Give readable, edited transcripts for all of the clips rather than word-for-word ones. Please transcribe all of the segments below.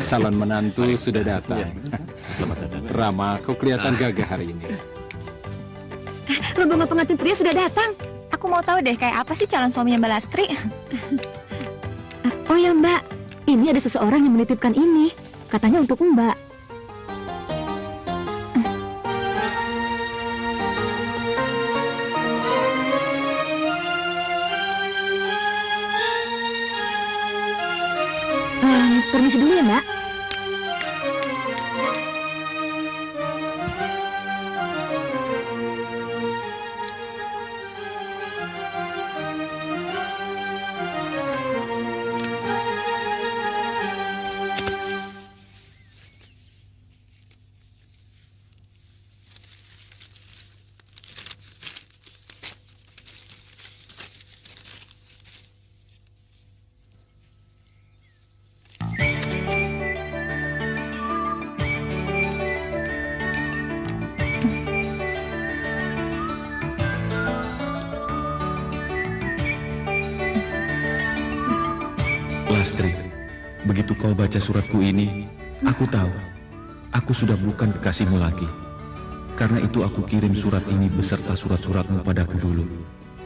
calon menantu sudah datang. Selamat datang. Rama, kau kelihatan gagah hari ini. Rombongan pengantin pria sudah datang. Aku mau tahu deh kayak apa sih calon suaminya Mbak Lastri. Oh ya Mbak, ini ada seseorang yang menitipkan ini. Katanya untuk Mbak. Permisi dulu ya Mbak. Lastri, begitu kau baca suratku ini, aku tahu, aku sudah bukan kekasihmu lagi. Karena itu aku kirim surat ini beserta surat-suratmu padaku dulu,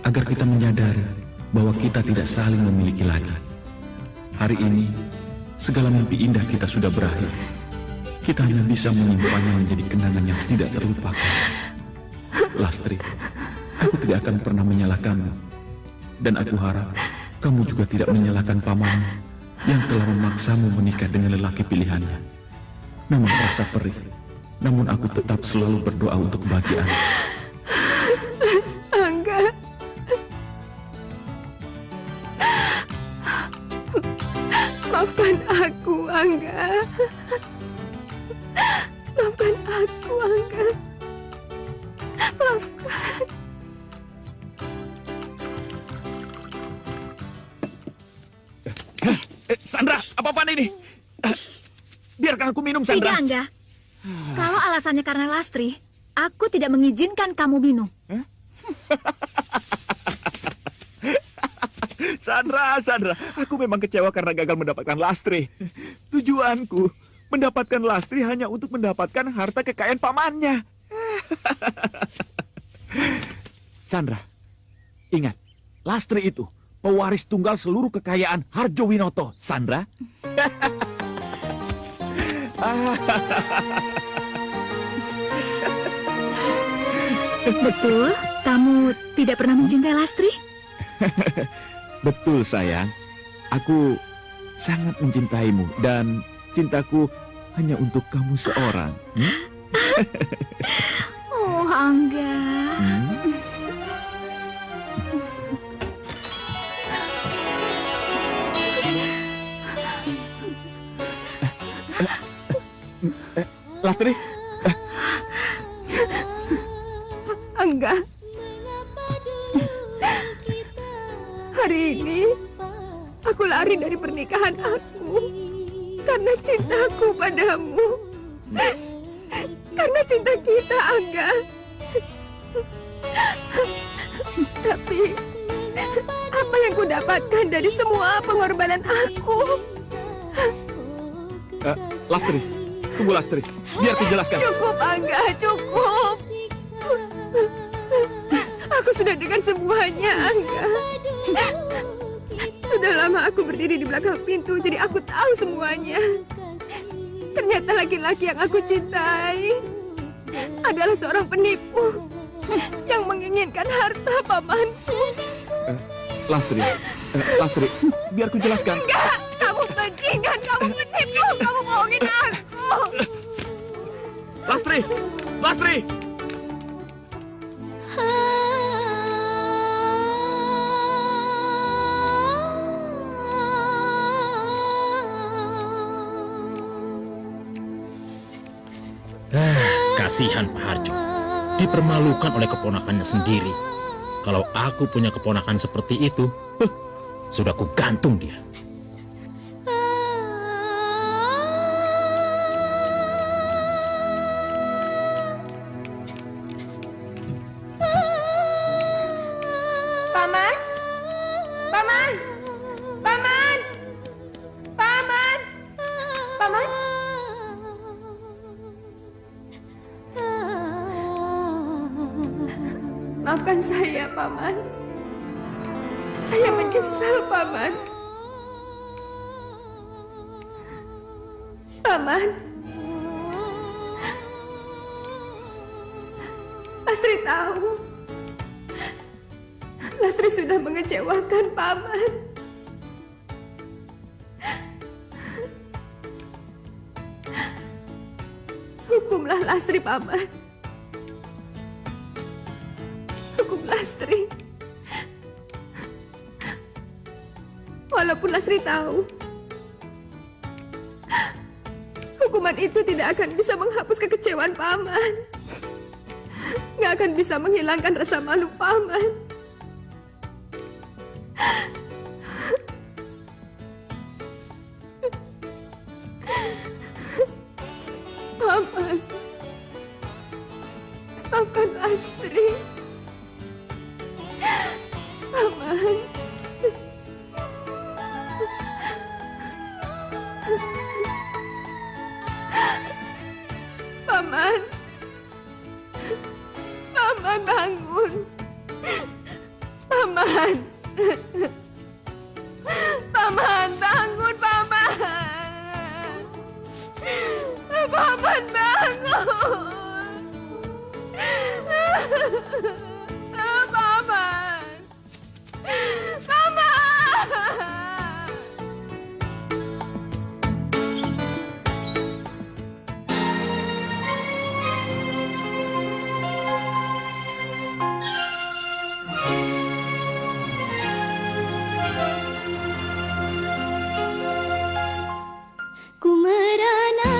agar kita menyadari bahwa kita tidak saling memiliki lagi. Hari ini, segala mimpi indah kita sudah berakhir. Kita hanya bisa menyimpannya menjadi kenangan yang tidak terlupakan. Lastri, aku tidak akan pernah menyalahkanmu. Dan aku harap kamu juga tidak menyalahkan pamanmu yang telah memaksamu menikah dengan lelaki pilihannya. Memang terasa perih, namun aku tetap selalu berdoa untuk kebahagiaan. Angga. Maafkan aku, Angga. Maafkan aku, Angga. Maafkan. Sandra, apa-apaan ini? Biarkan aku minum, Sandra. Tidak, Angga. Kalau alasannya karena Lastri, aku tidak mengizinkan kamu minum. Sandra, aku memang kecewa karena gagal mendapatkan Lastri. Tujuanku mendapatkan Lastri hanya untuk mendapatkan harta kekayaan pamannya. Sandra, ingat, Lastri itu pewaris tunggal seluruh kekayaan Harjowinoto, Sandra. Betul? Kamu tidak pernah mencintai Lastri? Betul, sayang. Aku sangat mencintaimu dan cintaku hanya untuk kamu seorang. Oh, Angga. Lastri, Angga. Hari ini aku lari dari pernikahan aku karena cintaku padamu. Karena cinta kita, Angga. Tapi apa yang ku dapatkan dari semua pengorbanan aku? Lastri, tunggu Lastri. Biar aku jelaskan. Cukup, Angga, cukup. Aku sudah dengar semuanya, Angga. Sudah lama aku berdiri di belakang pintu, jadi aku tahu semuanya. Ternyata laki-laki yang aku cintai adalah seorang penipu yang menginginkan harta pamanku. Lastri, biar aku jelaskan. Enggak, kamu bajingan, kamu penipu, kamu bohongin aku. Lastri! Kasihan Pak Harjo, dipermalukan oleh keponakannya sendiri. Kalau aku punya keponakan seperti itu, sudah ku gantung dia. Paman! Paman! Paman! Paman! Paman! Maafkan saya, Paman. Saya menyesal, Paman. Paman. Lastri tahu. Lastri sudah mengecewakan Paman. Hukumlah Lastri, Paman. Hukum Lastri. Walaupun Lastri tahu, hukuman itu tidak akan bisa menghapus kekecewaan Paman. Nggak akan bisa menghilangkan rasa malu Paman. Paman, maafkan Lastri. Paman. Paman. Paman bangun. Paman. Paman bangun, Paman. Paman bangun. Paman. Paman. Ku merana,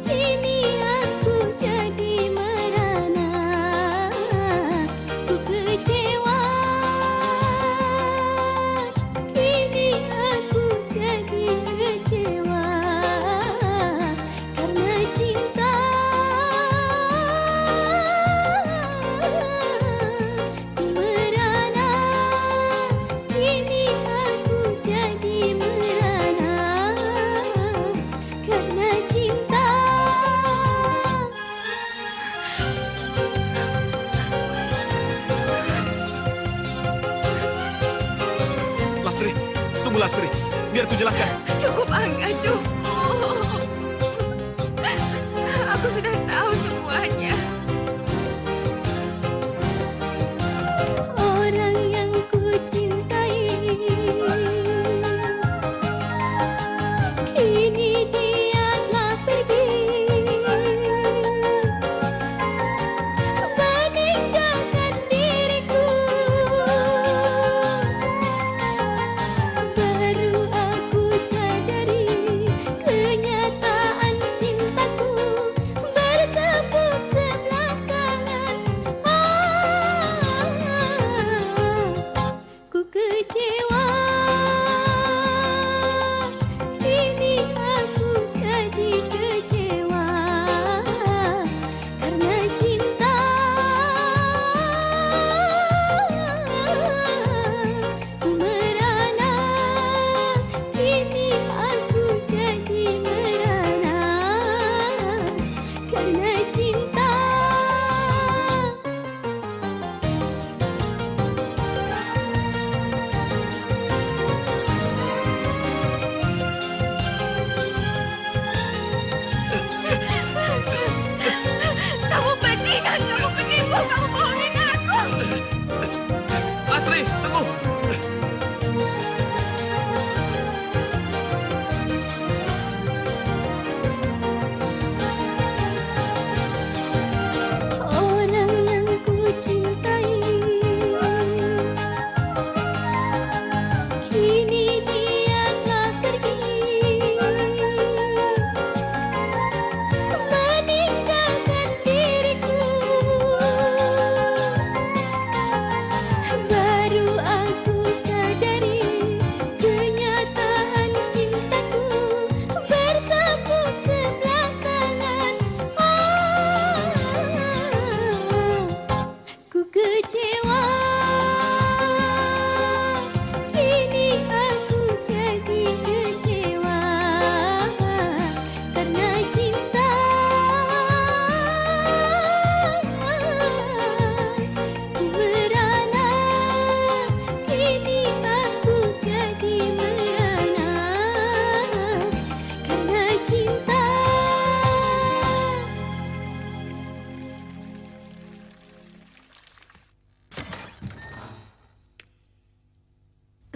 kini aku jadi merana. Ku kecewa, kini aku jadi kecewa. Karena cinta, ku merana, kini aku jadi merana. Karena cinta. Lastri, tunggu Lastri, biar ku jelaskan. Cukup, Angga, cukup. Aku sudah tahu semuanya. Orang yang ku cintai, kini dia telah pergi, meninggalkan diriku. Baru aku sadari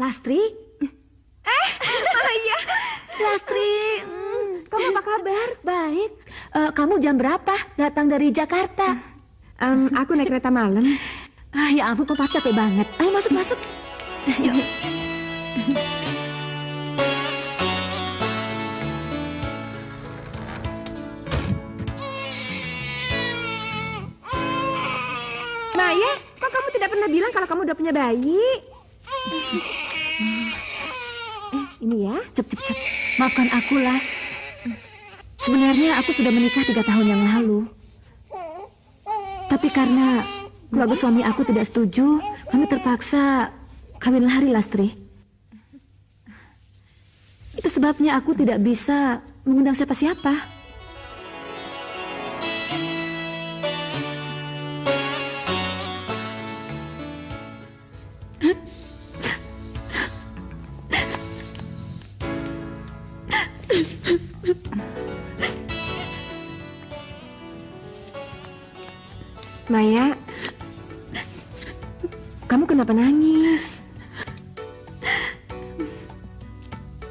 Lastri? Maya, Lastri, kamu apa kabar? Baik. Kamu jam berapa datang dari Jakarta? aku naik kereta malam. Ya ampun, kamu pasti capek banget. Ayo masuk. Yuk. Maya, kok kamu tidak pernah bilang kalau kamu udah punya bayi? Ini ya. Cep. Maafkan aku, Las. Sebenarnya aku sudah menikah 3 tahun yang lalu. Tapi karena keluarga suami aku tidak setuju, kami terpaksa kawin lari, Lastri. Itu sebabnya aku tidak bisa mengundang siapa-siapa. Maya, kamu kenapa nangis?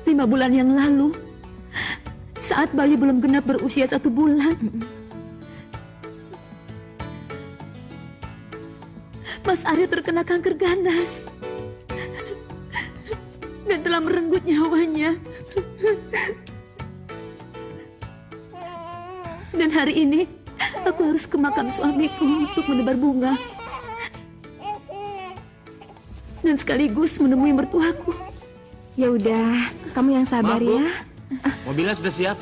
5 bulan yang lalu, saat bayi belum genap berusia 1 bulan, Mas Aryo terkena kanker ganas dan telah merenggut nyawanya. Dan hari ini aku harus ke makam suamiku untuk menebar bunga dan sekaligus menemui mertuaku. Ya udah, kamu yang sabar Maaf, Bu. ya. Mobilnya sudah siap.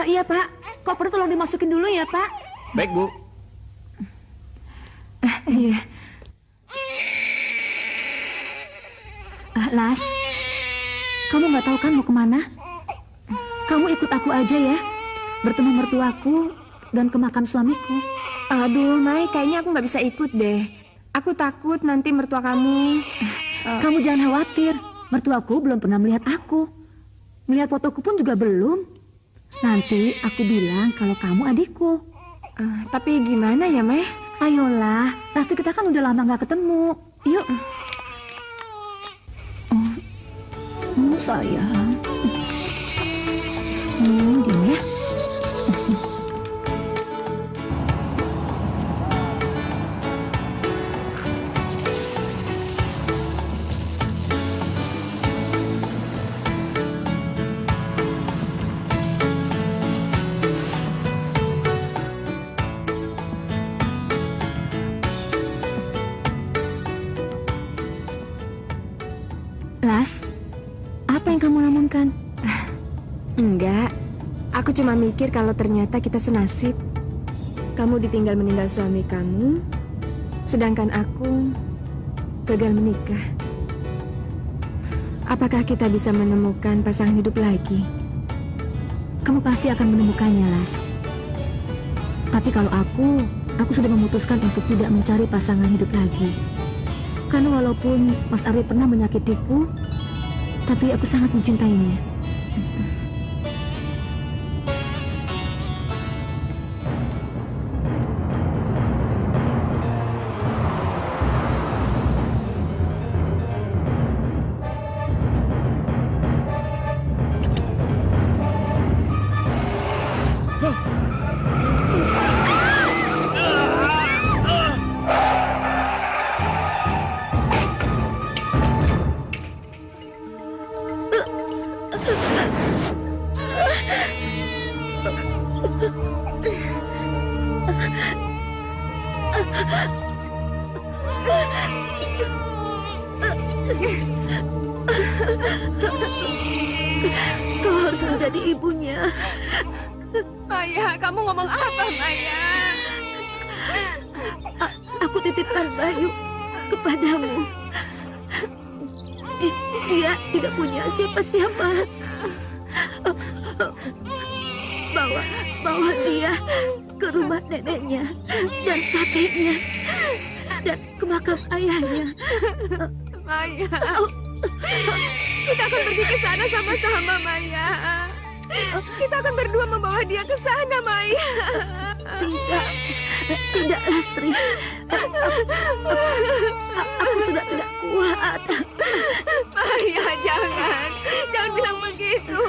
Iya Pak, koper tolong dimasukin dulu ya Pak. Baik, Bu. Iya. Las, kamu nggak tahu kan mau kemana? Kamu ikut aku aja ya, bertemu mertuaku dan ke makam suamiku. Aduh, Mai, kayaknya aku nggak bisa ikut deh. Aku takut nanti mertua kamu. Kamu jangan khawatir, mertuaku belum pernah melihat aku. Melihat fotoku pun juga belum. Nanti aku bilang kalau kamu adikku. Tapi gimana ya, Mai? Ayolah, pasti kita kan udah lama nggak ketemu. Yuk. Sayang. Diam ya. Las, apa yang kamu lamunkan? Enggak. Aku cuma mikir kalau ternyata kita senasib. Kamu ditinggal meninggal suami kamu, sedangkan aku gagal menikah. Apakah kita bisa menemukan pasangan hidup lagi? Kamu pasti akan menemukannya, Las. Tapi kalau aku sudah memutuskan untuk tidak mencari pasangan hidup lagi. Karena walaupun Mas Aryo pernah menyakitiku, tapi aku sangat mencintainya. Kau harus menjadi ibunya. Maya, kamu ngomong apa, Maya? Aku titipkan Bayu kepadamu. Dia tidak punya siapa-siapa. Bawa dia ke rumah neneknya dan kakeknya dan ke makam ayahnya. Maya, kita akan pergi ke sana sama-sama, Maya. Kita akan berdua membawa dia ke sana, Maya. Tidak. Tidak, Lastri. Aku sudah tidak kuat. Maya, jangan. Jangan bilang begitu.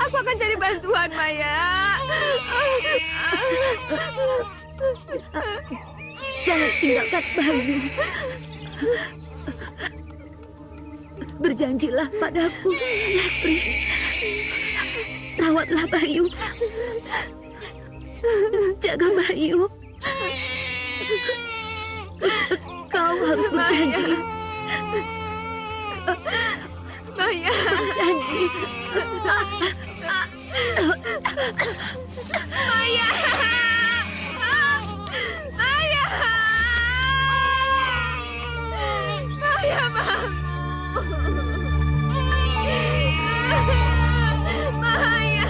Aku akan cari bantuan, Maya. Jangan tinggalkan Bayu. Berjanjilah padaku, Lastri. Rawatlah Bayu. Jaga Bayu. Kau harus berjanji. Maya. Berjanji. Maya. Maya. Maya, Bang. Maya.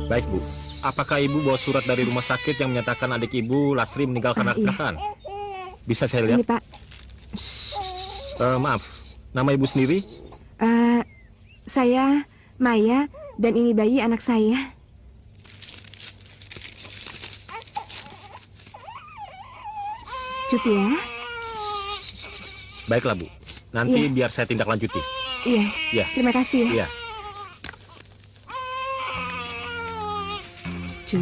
Baik, Bu. Apakah Ibu bawa surat dari rumah sakit yang menyatakan adik Ibu, Lastri, meninggal karena Iya. kecelakaan? Bisa saya lihat? Ini, Pak. Maaf, nama Ibu sendiri? Saya Maya dan ini bayi anak saya. Cukup ya? Baiklah, Bu. Nanti Iya. biar saya tindak lanjuti. Iya. Iya. Terima kasih ya. Iya. Cuk.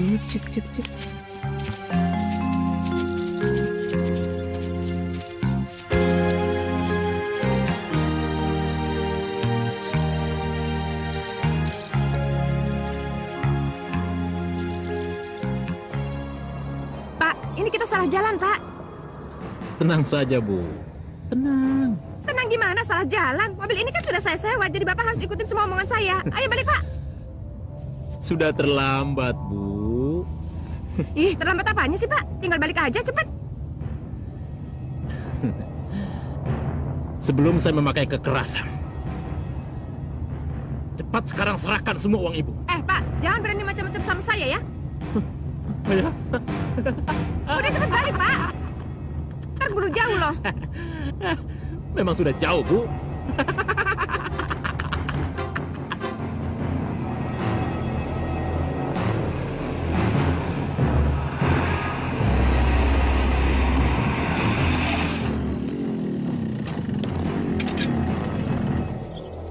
Pak, ini kita salah jalan, Pak. Tenang saja, Bu. Tenang. Tenang gimana, salah jalan. Mobil ini kan sudah saya sewa, jadi Bapak harus ikutin semua omongan saya. Ayo balik, Pak. Sudah terlambat, Bu. Ih, terlambat apanya sih, Pak? Tinggal balik aja, cepet. Sebelum saya memakai kekerasan. Cepat sekarang serahkan semua uang Ibu. Pak, jangan berani macam-macam sama saya ya. Ya. Udah cepet balik, Pak. Ntar buru jauh loh. Memang sudah jauh, Bu.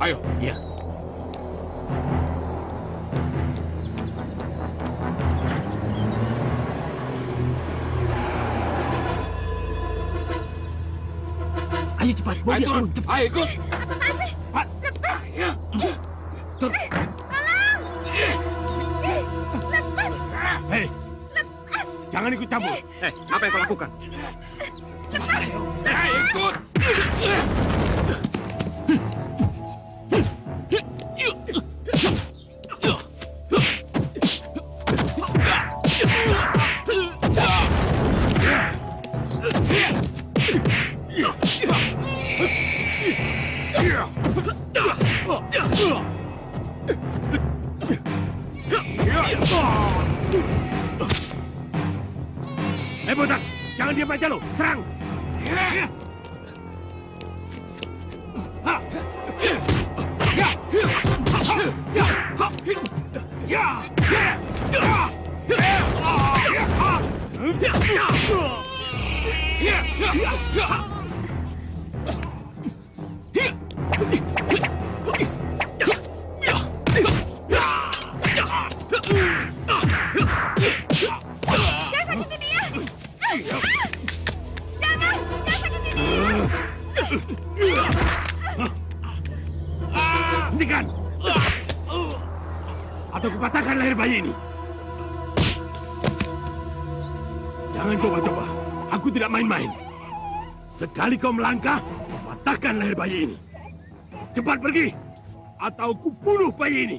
Ayo. Iya. Ayo cepat, bawa dia turun. Cepat. Ayo ikut. Apaan sih? Pak. Lepas. Turun. Tolong. Lepas. Hei, Lepas. jangan ikut campur. Apa yang kau lakukan? Lepas. Ikut. Botak, jangan diam aja lo, serang! Jangan sakiti dia. Jangan sakiti dia. Hentikan! Atau kupatahkan leher bayi ini. Jangan coba-coba. Aku tidak main-main. Sekali kau melangkah, kupatahkan leher bayi ini. Cepat pergi, atau kubunuh bayi ini.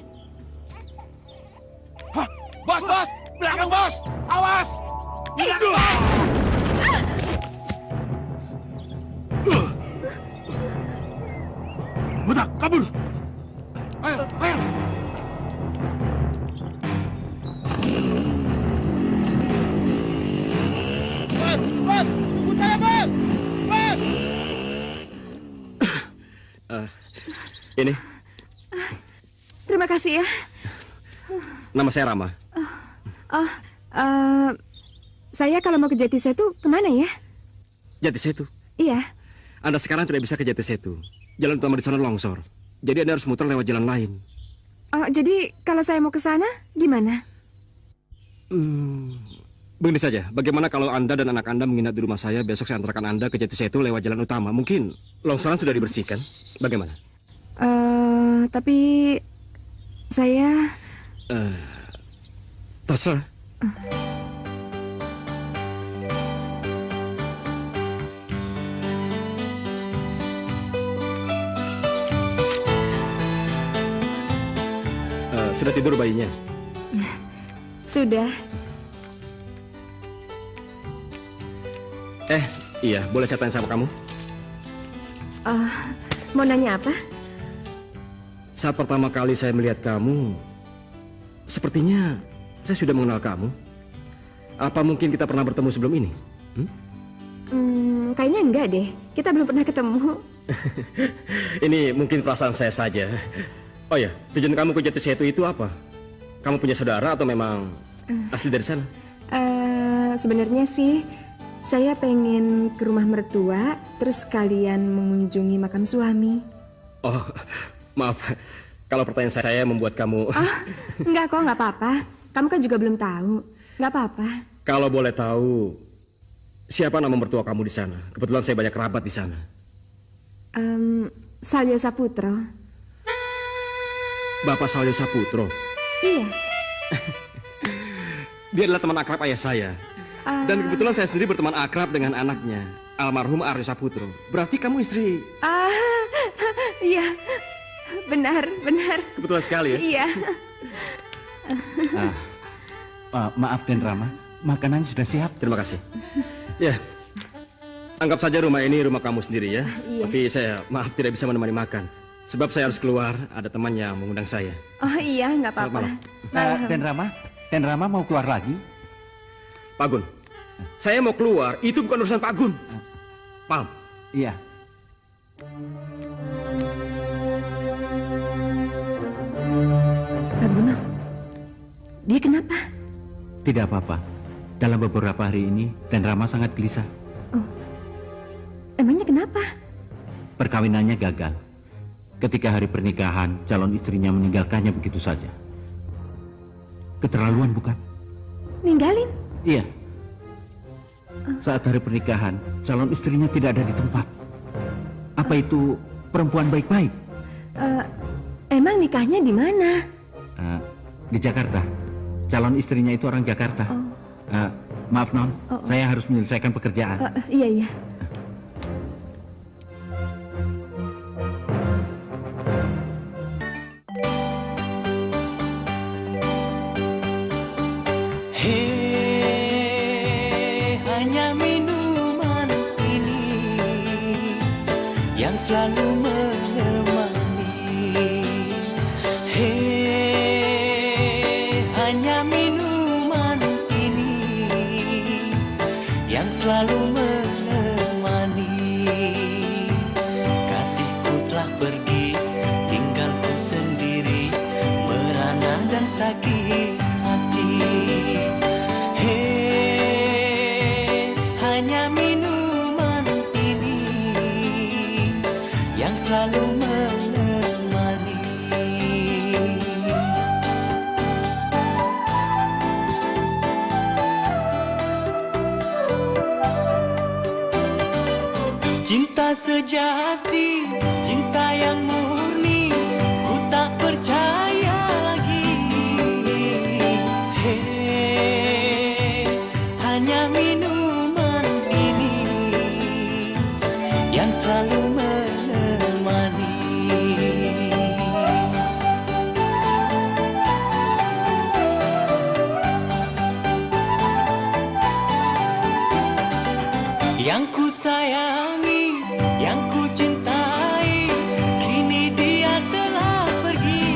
Hah? Bos! Belakang, bos! Awas! Belakang, bos! Botak, kabur! Ayo! Bos! Tunggu saya, bos! Bos! Ini Terima kasih ya. Nama saya Rama. Oh, saya kalau mau ke Jatisetu kemana ya? Jatisetu. Iya. Anda sekarang tidak bisa ke Jatisetu. Jalan utama di sana longsor. Jadi Anda harus muter lewat jalan lain. Oh, jadi kalau saya mau ke sana gimana? Begini saja, bagaimana kalau Anda dan anak Anda menginap di rumah saya, besok saya antarkan Anda ke Jatisetu lewat jalan utama. Mungkin longsoran sudah dibersihkan. Bagaimana? Tapi saya... Terserah. Sudah tidur bayinya? Sudah. Iya, boleh saya tanya sama kamu? Mau nanya apa? Saat pertama kali saya melihat kamu, sepertinya saya sudah mengenal kamu. Apa mungkin kita pernah bertemu sebelum ini? Kayaknya enggak deh. Kita belum pernah ketemu. Ini mungkin perasaan saya saja. Oh ya, tujuan kamu ke Jatisetu itu apa? Kamu punya saudara atau memang asli dari sana? Sebenarnya sih saya pengen ke rumah mertua, terus sekalian mengunjungi makam suami. Oh, maaf. Kalau pertanyaan saya membuat kamu... Enggak kok, enggak apa-apa. Kamu kan juga belum tahu. Enggak apa-apa. Kalau boleh tahu, siapa nama mertua kamu di sana? Kebetulan saya banyak kerabat di sana. Salyo Saputro. Bapak Salyo Saputro? Iya. Dia adalah teman akrab ayah saya. Dan kebetulan saya sendiri berteman akrab dengan anaknya, almarhum Aryo Saputro. Berarti kamu istri... Iya. Benar. Kebetulan sekali ya? Iya. Maaf Den Rama, makanan sudah siap. Terima kasih. Ya, anggap saja rumah ini rumah kamu sendiri ya. Iya. Tapi saya maaf tidak bisa menemani makan. Sebab saya harus keluar, ada teman yang mengundang saya. Oh iya, nggak apa-apa. Den Rama mau keluar lagi? Pak Gun, saya mau keluar, itu bukan urusan Pak Gun. Paham? Iya. Pak Guno, dia kenapa? Tidak apa-apa. Dalam beberapa hari ini, Den Rama sangat gelisah. Oh, emangnya kenapa? Perkawinannya gagal. Ketika hari pernikahan, calon istrinya meninggalkannya begitu saja. Keterlaluan bukan? Ninggalin? Iya. Saat hari pernikahan, calon istrinya tidak ada di tempat. Apa itu perempuan baik-baik? Emang nikahnya di mana? Di Jakarta. Calon istrinya itu orang Jakarta. Maaf Non, saya harus menyelesaikan pekerjaan. Iya. Selalu menemani. Hanya minuman ini yang selalu menemani. Kasihku telah pergi, tinggalku sendiri, merana dan sakit hati. Hanya minuman ini yang selalu menemani. Cinta sejati, cinta yang murni, ku tak percaya lagi. Hanya minuman ini yang selalu menemani. Yang ku sayangi, yang ku cintai, kini dia telah pergi.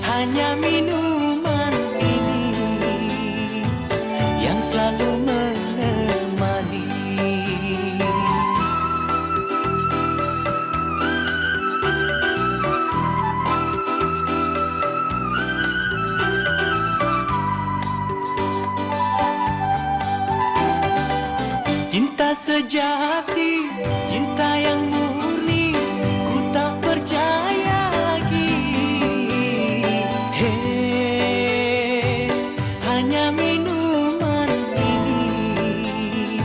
Hanya minuman ini yang selalu menemani. Cinta sejati, cinta yang murni, ku tak percaya lagi. Hei, hanya minuman ini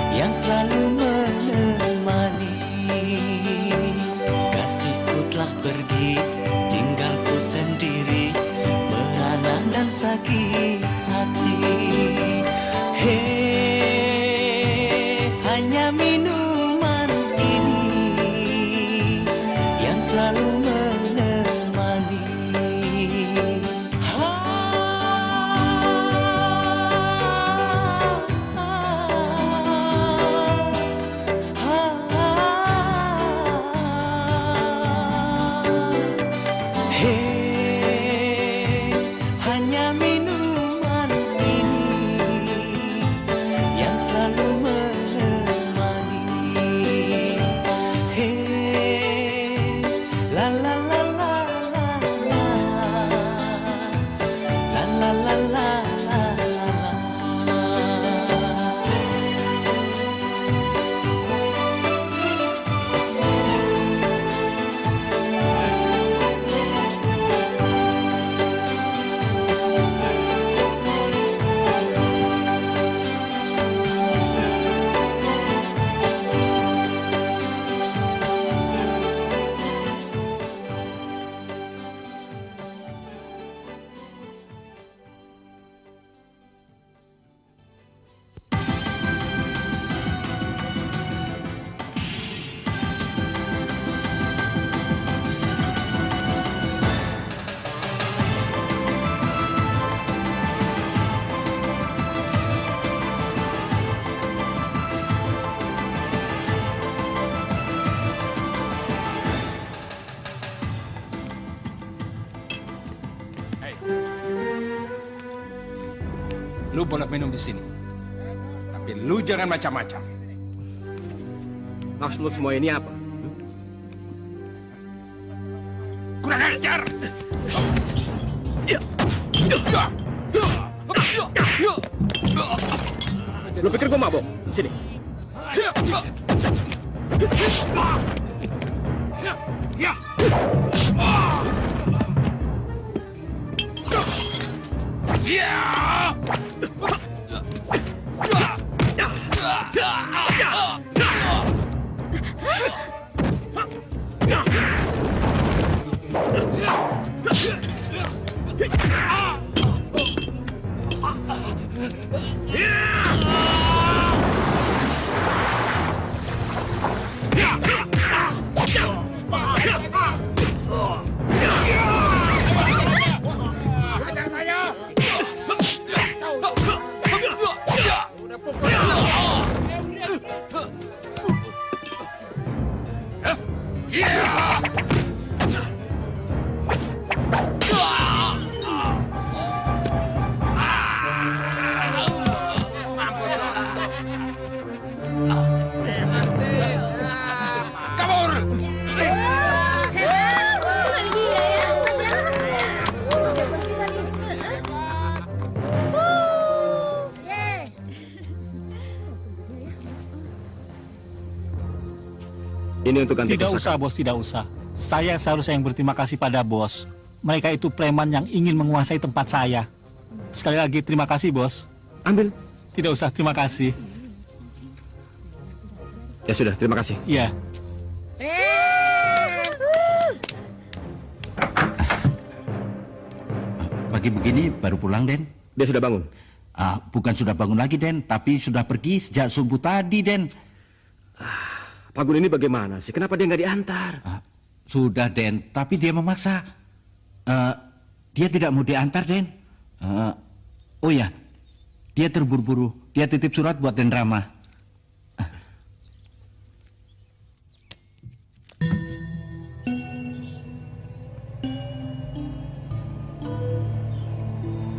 yang selalu menemani. Kasihku telah pergi, tinggalku sendiri, merana dan sakit hati. Hei, hanya minuman ini yang selalu menemani. Hei, hanya minuman ini yang selalu menemani. Hei, la la la la la la, la la la la la la. Lu boleh minum di sini. Tapi lu jangan macam-macam. Maksud lu semua ini apa? Kurang ajar! Lu pikir gua mabok? Sini. Ini untuk ganti Tidak dosa usah, kamu. Bos, tidak usah. Saya seharusnya yang berterima kasih pada Bos. Mereka itu preman yang ingin menguasai tempat saya. Sekali lagi terima kasih, Bos. Ambil. Tidak usah, terima kasih. Ya sudah, terima kasih. Iya. Pagi begini baru pulang, Den. Dia sudah bangun? Bukan sudah bangun lagi, Den, tapi sudah pergi sejak subuh tadi, Den. Pak Gun ini bagaimana sih? Kenapa dia nggak diantar? Sudah, Den, tapi dia memaksa. Dia tidak mau diantar, Den. Oh ya, dia terburu-buru. Dia titip surat buat Den Rama.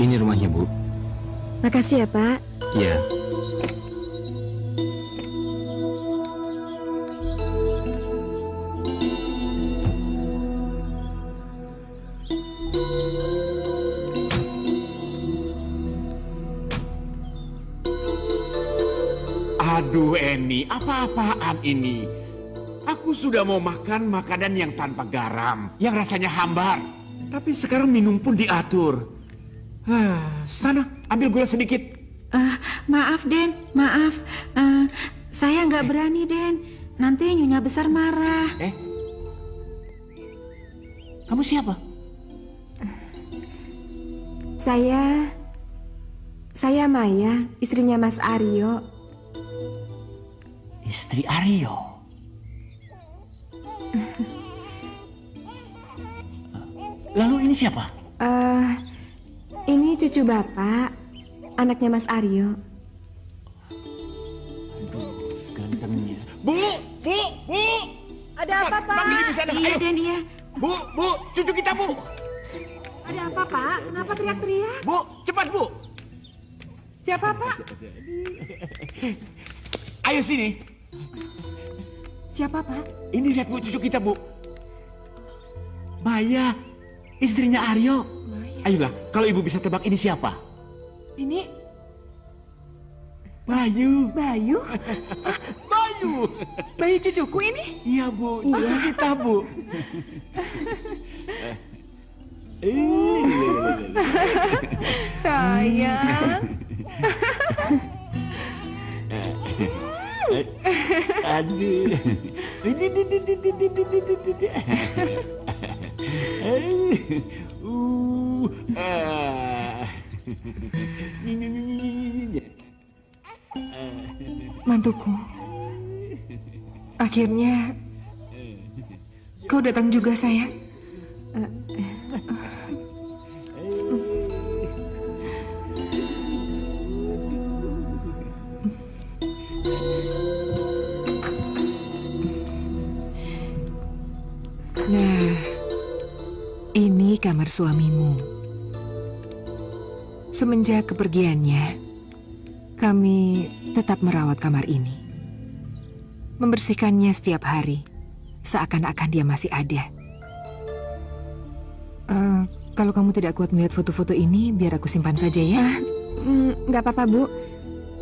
Ini rumahnya, Bu. Makasih ya, Pak. Iya. Aduh Eni, apa-apaan ini? Aku sudah mau makan makanan yang tanpa garam, yang rasanya hambar. Tapi sekarang minum pun diatur. Sana, ambil gula sedikit. Maaf Den, maaf. Saya nggak berani Den. Nanti Nyonya Besar marah. Kamu siapa? Saya Maya, istrinya Mas Aryo. Istri Aryo. Lalu ini siapa? Ini cucu Bapak, anaknya Mas Aryo. Gantengnya. Bu! Ada apa, Pak? Panggil ibu sana, Iya, ayo. Den, iya. Bu, cucu kita, Bu. Ada apa, Pak? Kenapa teriak-teriak? Bu, cepat, Bu. Siapa, Pak? Ayo sini. Siapa, Pak? Ini lihat, Bu, cucu kita, Bu. Maya, istrinya Aryo. Ayolah, kalau ibu bisa tebak ini siapa? Ini Bayu. Bayu? Bayu. Bayu cucuku ini? Iya, Bu. Cucu kita, Bu. Sayang. Aduh. Mantuku. Akhirnya kau datang juga, sayang. Nah, ini kamar suamimu. Semenjak kepergiannya, kami tetap merawat kamar ini. Membersihkannya setiap hari, seakan-akan dia masih ada. Kalau kamu tidak kuat melihat foto-foto ini, biar aku simpan saja ya. Nggak apa-apa, Bu.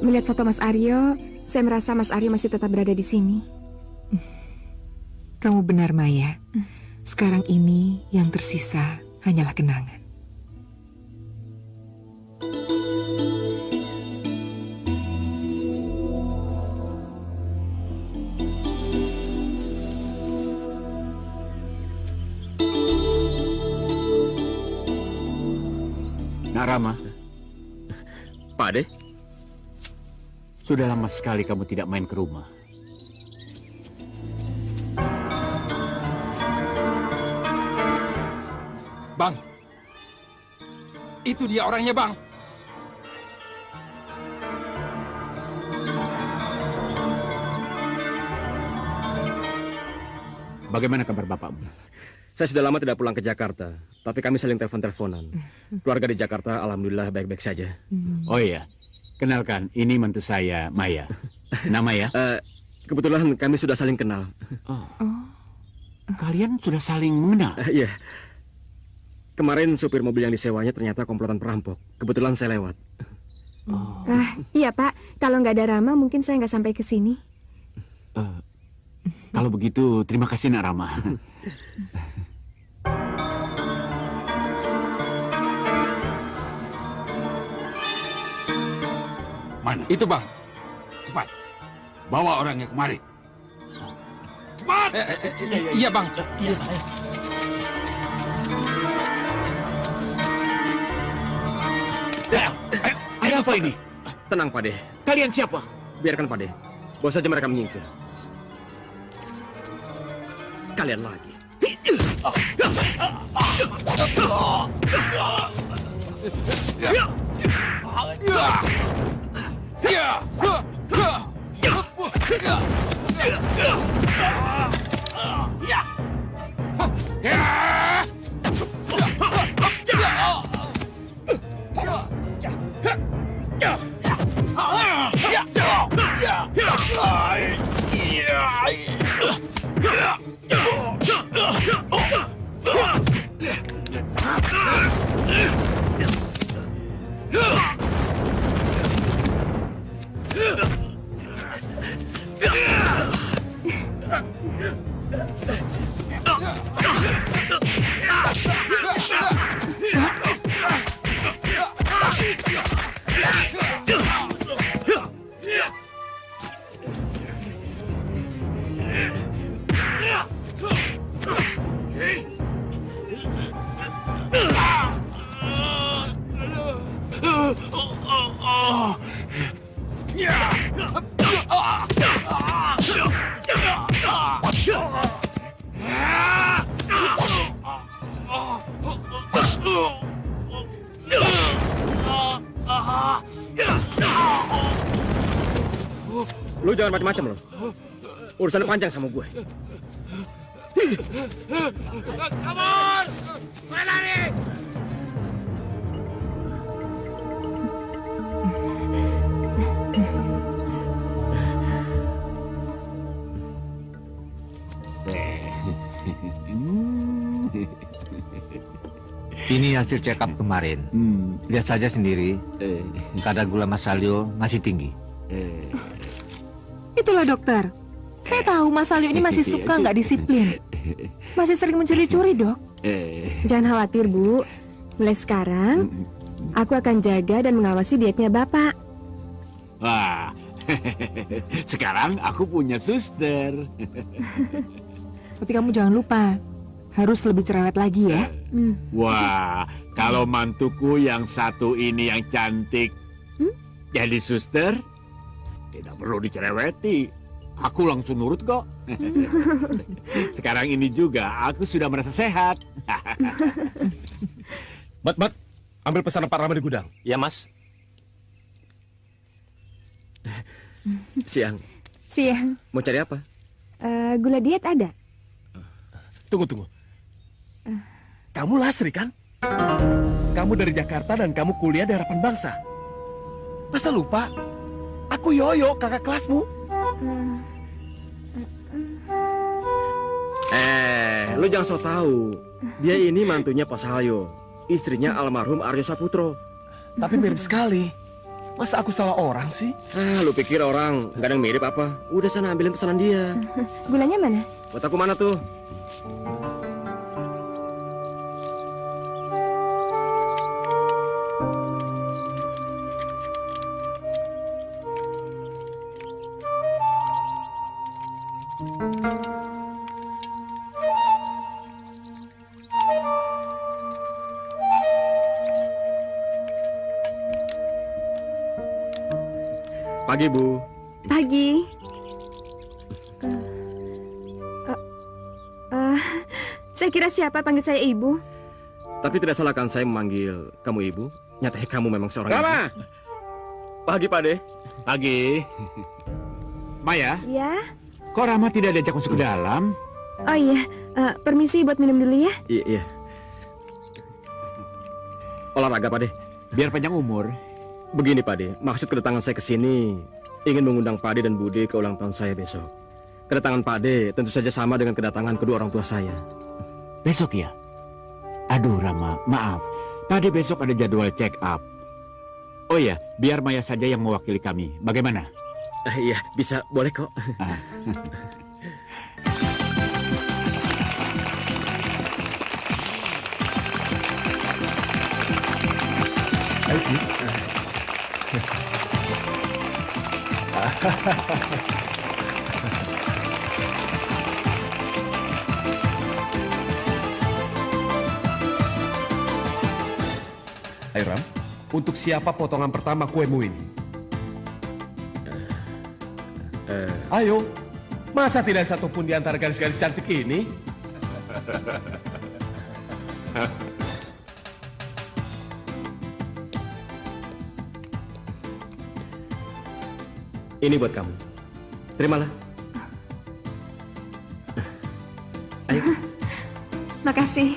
Melihat foto Mas Aryo, saya merasa Mas Aryo masih tetap berada di sini. Kamu benar, Maya. Sekarang ini yang tersisa hanyalah kenangan. Nak Rama. Pak Ade? Sudah lama sekali kamu tidak main ke rumah. Bang, itu dia orangnya, Bang. Bagaimana kabar bapakmu? Saya sudah lama tidak pulang ke Jakarta, tapi kami saling telepon-teleponan. Keluarga di Jakarta alhamdulillah baik-baik saja. Oh iya, kenalkan, ini mentu saya, Maya. Nama ya? Kebetulan kami sudah saling kenal. Kalian sudah saling mengenal? Iya. Kemarin supir mobil yang disewanya ternyata komplotan perampok. Kebetulan saya lewat. Iya, Pak. Kalau nggak ada Rama, mungkin saya nggak sampai ke sini. Kalau begitu, terima kasih, Nak Rama. Mana? Itu, Bang. Cepat. Bawa orangnya kemari. Cepat! Iya, Bang. Iya. Ada apa ini? Tenang, Pak De. Kalian siapa? Biarkan, Pak De. Bawa saja mereka menyingkir. Kalian lagi. Lu jangan macam-macam lo. Urusan panjang sama gue. Kabur! Gue lari! Ini hasil check up kemarin. Lihat saja sendiri. Kadar gula Mas Salyo masih tinggi. Itulah dokter. Saya tahu Mas Salyo ini masih suka nggak disiplin. Masih sering mencuri-curi, Dok. Jangan khawatir, Bu. Mulai sekarang, aku akan jaga dan mengawasi dietnya Bapak. Wah, sekarang aku punya suster. Tapi kamu jangan lupa, harus lebih cerewet lagi ya. Wah, kalau mantuku yang satu ini yang cantik jadi suster, tidak perlu dicereweti. Aku langsung nurut kok. Sekarang ini juga aku sudah merasa sehat. Bat, ambil pesanan Pak Rama di gudang. Ya, Mas. Siang. Siang. Mau cari apa? Gula diet ada? Tunggu. Kamu Lasri kan? Kamu dari Jakarta dan kamu kuliah di Harapan Bangsa. Masa lupa? Aku Yoyo, kakak kelasmu. Lu jangan so tahu. Dia ini mantunya Pak Salyo, istrinya almarhum Aryo Saputro. Tapi mirip sekali. Masa aku salah orang sih? Lu pikir orang nggak ada yang mirip apa? Udah sana ambilin pesanan dia. Gulanya mana? Buat aku mana tuh? Pagi, Bu. Pagi. Saya kira siapa panggil saya Ibu? Tapi tidak salah kan saya memanggil kamu Ibu? Nyatanya kamu memang seorang Rama! ibu. Pagi, Pak De. Pagi. Maya, Ya. kok Rama tidak diajak masuk ke dalam? Oh iya, permisi buat minum dulu ya. Iya. Olahraga, Pak De. Biar panjang umur. Begini, Pak De. Maksud kedatangan saya ke sini ingin mengundang Pak De dan Bude ke ulang tahun saya besok. Kedatangan Pak De tentu saja sama dengan kedatangan kedua orang tua saya. Besok ya? Aduh, Rama, maaf. Tadi besok ada jadwal check up. Oh ya, biar Maya saja yang mewakili kami. Bagaimana? Iya, bisa. Boleh kok. Ayo Ram, untuk siapa potongan pertama kuemu ini? Ayo, masa tidak satupun di antara gadis-gadis cantik ini? Ini buat kamu. Terimalah. Ayo. Makasih.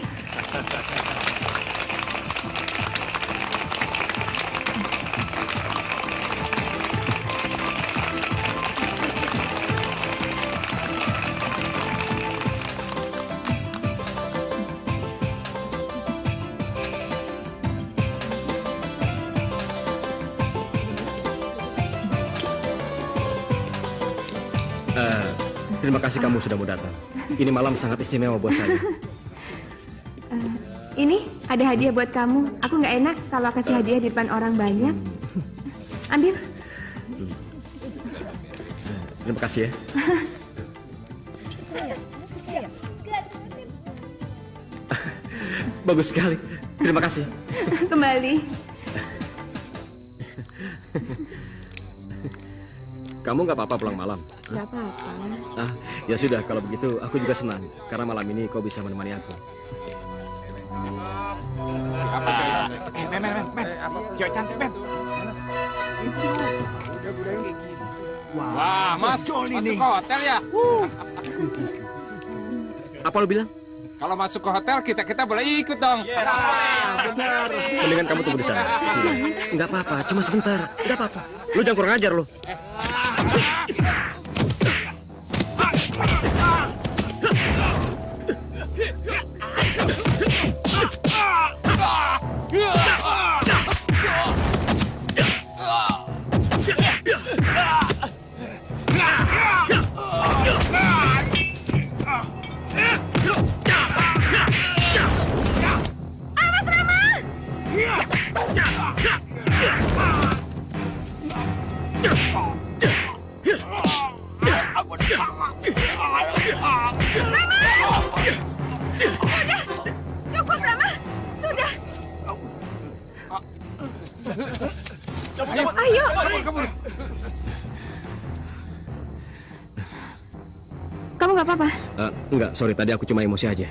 Terima kasih kamu sudah mau datang. Ini malam sangat istimewa buat saya. Ini ada hadiah buat kamu. Aku nggak enak kalau kasih hadiah di depan orang banyak. Ambil. Terima kasih ya. Bagus sekali. Terima kasih. Kembali. Kamu nggak apa-apa pulang malam? Nggak apa-apa. Ya sudah, kalau begitu aku juga senang. Karena malam ini kau bisa menemani aku. Men. Cewek cantik, Men. Wah, masuk ke hotel ya? Apa lo bilang? Kalau masuk ke hotel, kita boleh ikut dong. Benar. Mendingan kamu tunggu di sana. Nggak apa-apa, cuma sebentar. Nggak apa-apa. Lu jangan kurang ajar lo. Cukup, Rama. Sudah. Ayo. Kamu nggak apa-apa? Enggak, sorry. Tadi aku cuma emosi aja.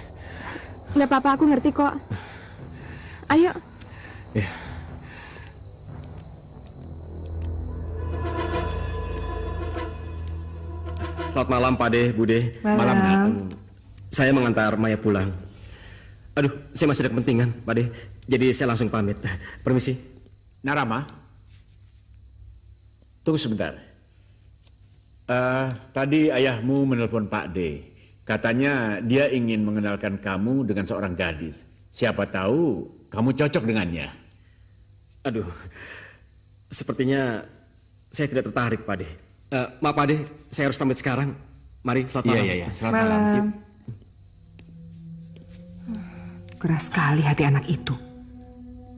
Nggak apa-apa, aku ngerti kok. Ayo. Ya. Selamat malam, Pak De, Bu De. Malam. Saya mengantar Maya pulang. Aduh, saya masih ada kepentingan, Pak De. Jadi saya langsung pamit. Permisi. Narama, tunggu sebentar. Tadi ayahmu menelpon Pak D. Katanya dia ingin mengenalkan kamu dengan seorang gadis. Siapa tahu kamu cocok dengannya. Aduh, sepertinya saya tidak tertarik, Pak De. Maaf, Pak De, saya harus pamit sekarang. Mari, selamat malam. Iya. Selamat malam. Keras sekali hati anak itu.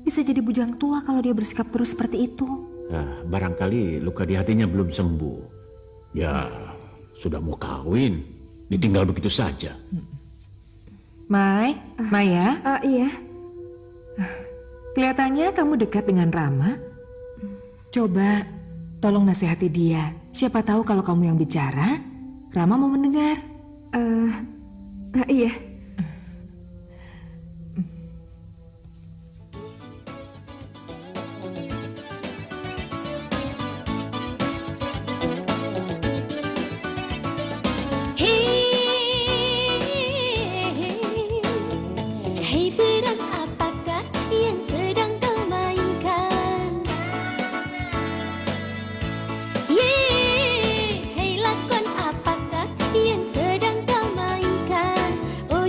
Bisa jadi bujang tua kalau dia bersikap terus seperti itu. Nah, barangkali luka di hatinya belum sembuh. Ya, sudah mau kawin, ditinggal begitu saja. Maya? Iya. Kelihatannya kamu dekat dengan Rama. Coba tolong nasihati dia. Siapa tahu kalau kamu yang bicara, Rama mau mendengar. Iya. Hei peran apakah yang sedang kau mainkan? Hei lakon apakah yang sedang kau mainkan? Oh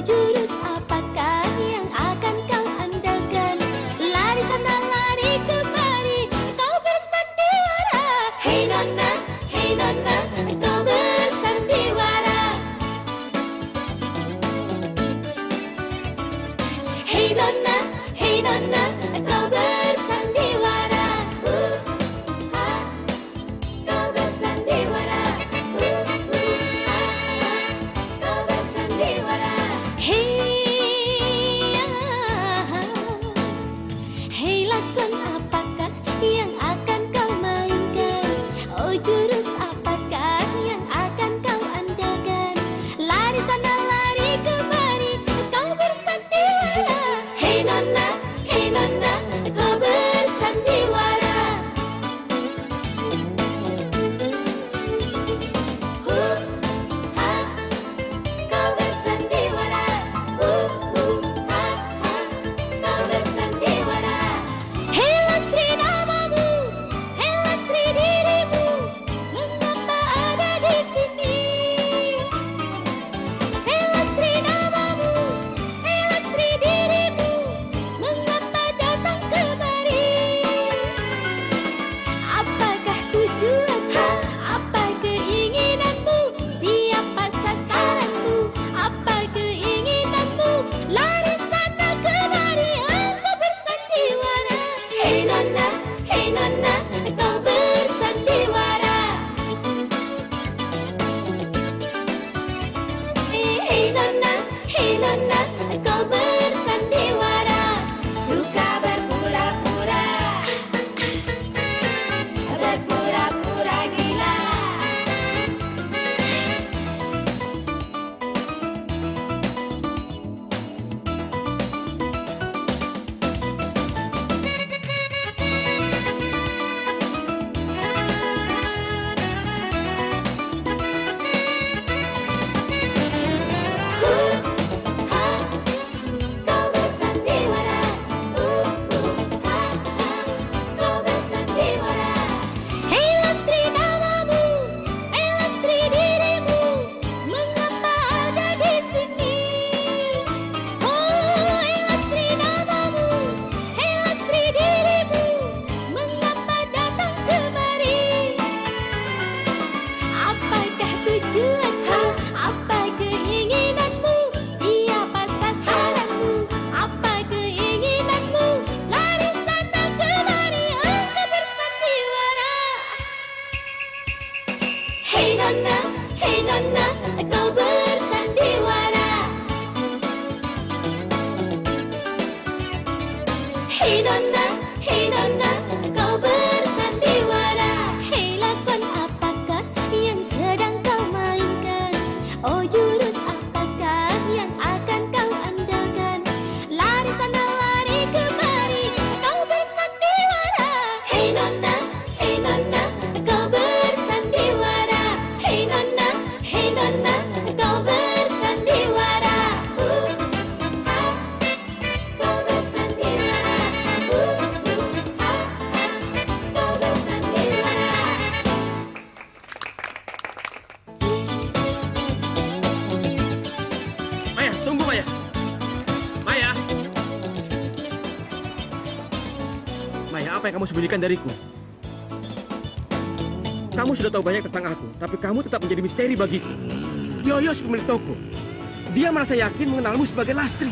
apa yang kamu sembunyikan dariku? Kamu sudah tahu banyak tentang aku, tapi kamu tetap menjadi misteri bagiku. Yoyo si pemilik toko. Dia merasa yakin mengenalmu sebagai Lastri.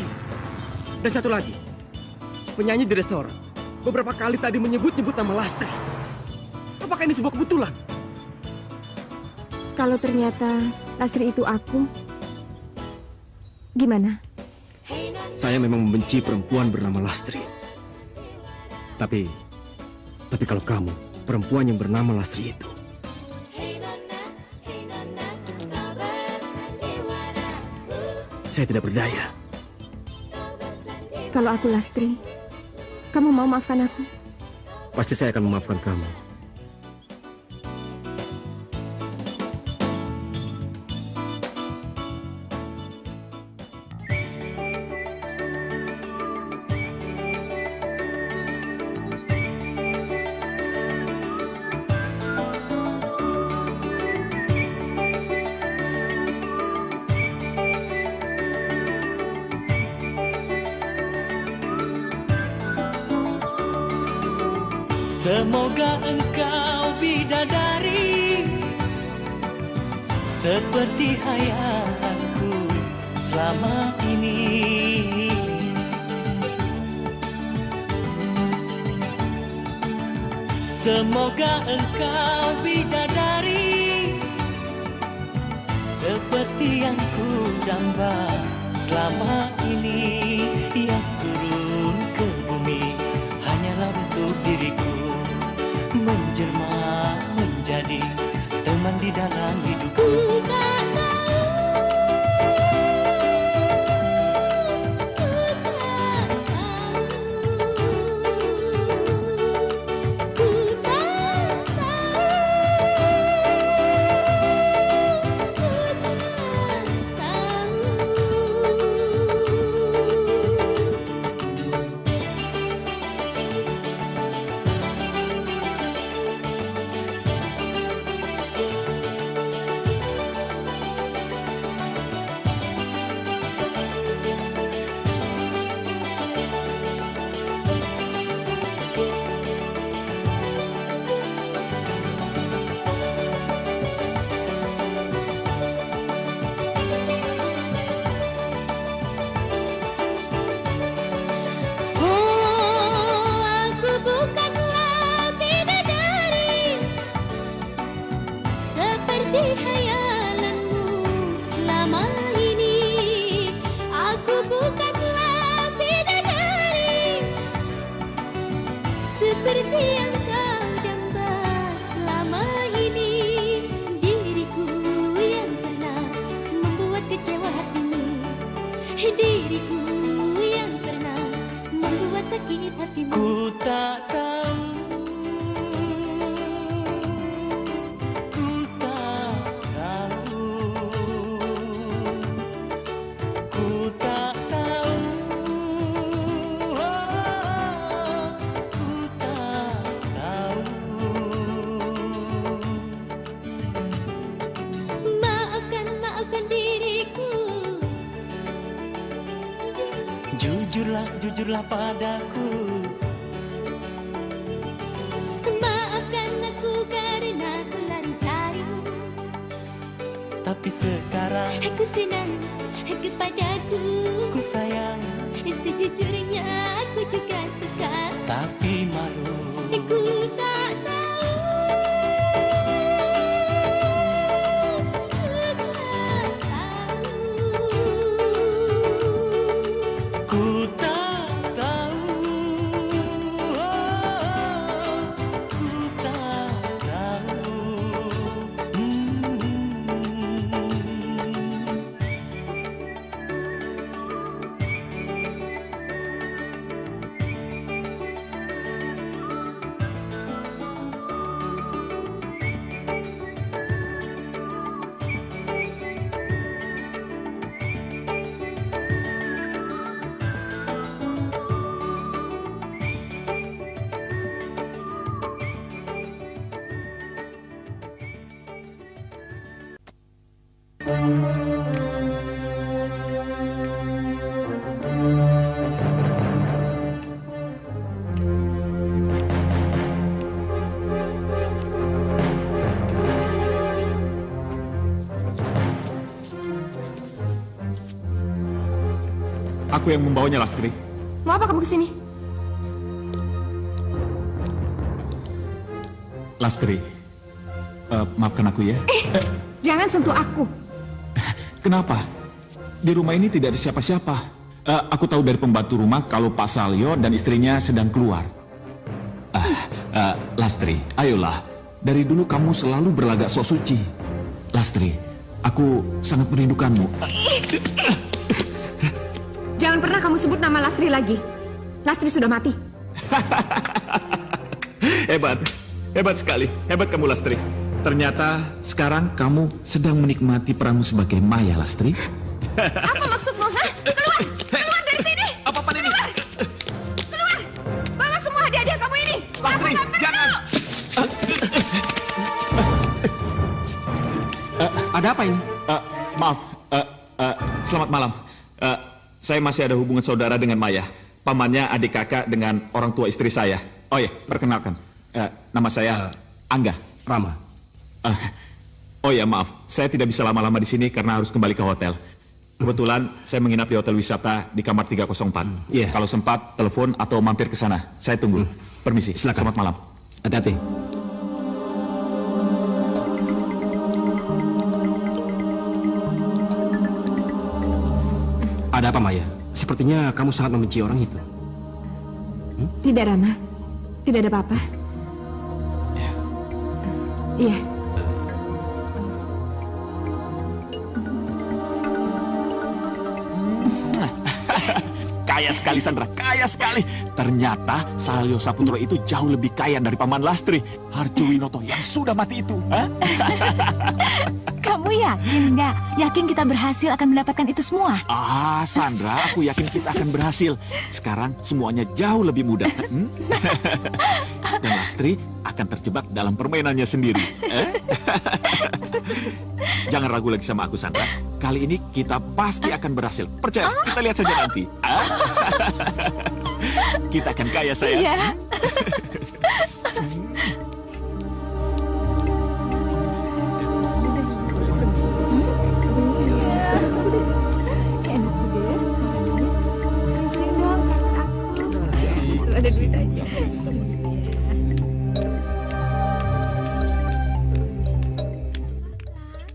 Dan satu lagi, penyanyi di restoran. Beberapa kali tadi menyebut-nyebut nama Lastri. Apakah ini sebuah kebetulan? Kalau ternyata Lastri itu aku, gimana? Saya memang membenci perempuan bernama Lastri. Tapi kalau kamu, perempuan yang bernama Lastri itu, saya tidak berdaya. Kalau aku Lastri, kamu mau maafkan aku? Pasti saya akan memaafkan kamu. Semoga engkau bidadari seperti hayalanku selama ini. Semoga engkau bidadari seperti yang ku damba selama ini. Yang turun ke bumi hanyalah untuk diriku menjelma menjadi teman di dalam hidupku. Jujurlah padaku. Maafkan aku karena aku lari darimu. Tapi sekarang aku senang kepadaku. Ku sayang. Sejujurnya aku juga suka. Tapi malu. Ku tak tahu. Ku tak tahu. Ku tak tahu. Aku yang membawanya, Lastri. Mau apa kamu kesini? Lastri, maafkan aku ya. Jangan sentuh aku. Kenapa? Di rumah ini tidak ada siapa-siapa. Aku tahu dari pembantu rumah kalau Pak Salyo dan istrinya sedang keluar. Lastri, ayolah. Dari dulu kamu selalu berlagak sok suci. Lastri, aku sangat merindukanmu. Jangan pernah kamu sebut nama Lastri lagi. Lastri sudah mati. Hebat sekali. Hebat kamu, Lastri. Ternyata sekarang kamu sedang menikmati peranmu sebagai Maya, Lastri. Apa maksudmu? Hah? Keluar dari sini. Apa-apaan ini? Keluar. Bawa semua hadiah-hadiah kamu ini. Lastri, jangan. Ada apa ini? Maaf. Selamat malam. Saya masih ada hubungan saudara dengan Maya. Pamannya adik kakak dengan orang tua istri saya. Oh ya, perkenalkan. Nama saya Angga. Rama. Oh ya, maaf. Saya tidak bisa lama-lama di sini karena harus kembali ke hotel. Kebetulan saya menginap di hotel wisata di kamar 304. Kalau sempat, telepon atau mampir ke sana. Saya tunggu. Permisi. Silakan. Selamat malam. Hati-hati. Ada apa, Maya? Sepertinya kamu sangat membenci orang itu. Tidak, Rama. Tidak ada apa-apa. Iya. Kaya sekali, Sandra. Kaya sekali. Ternyata Salyo Saputro itu jauh lebih kaya dari Paman Lastri, Harjowinoto yang sudah mati itu. Kamu yakin nggak? Yakin kita berhasil akan mendapatkan itu semua? Sandra, aku yakin kita akan berhasil. Sekarang semuanya jauh lebih mudah. Dan Lastri akan terjebak dalam permainannya sendiri. Jangan ragu lagi sama aku, Sandra. Kali ini kita pasti akan berhasil. Percaya, kita lihat saja nanti. Kita akan kaya, sayang. Iya. Enak juga ya makanannya. Sering-sering dong kangen aku. Ada duit aja.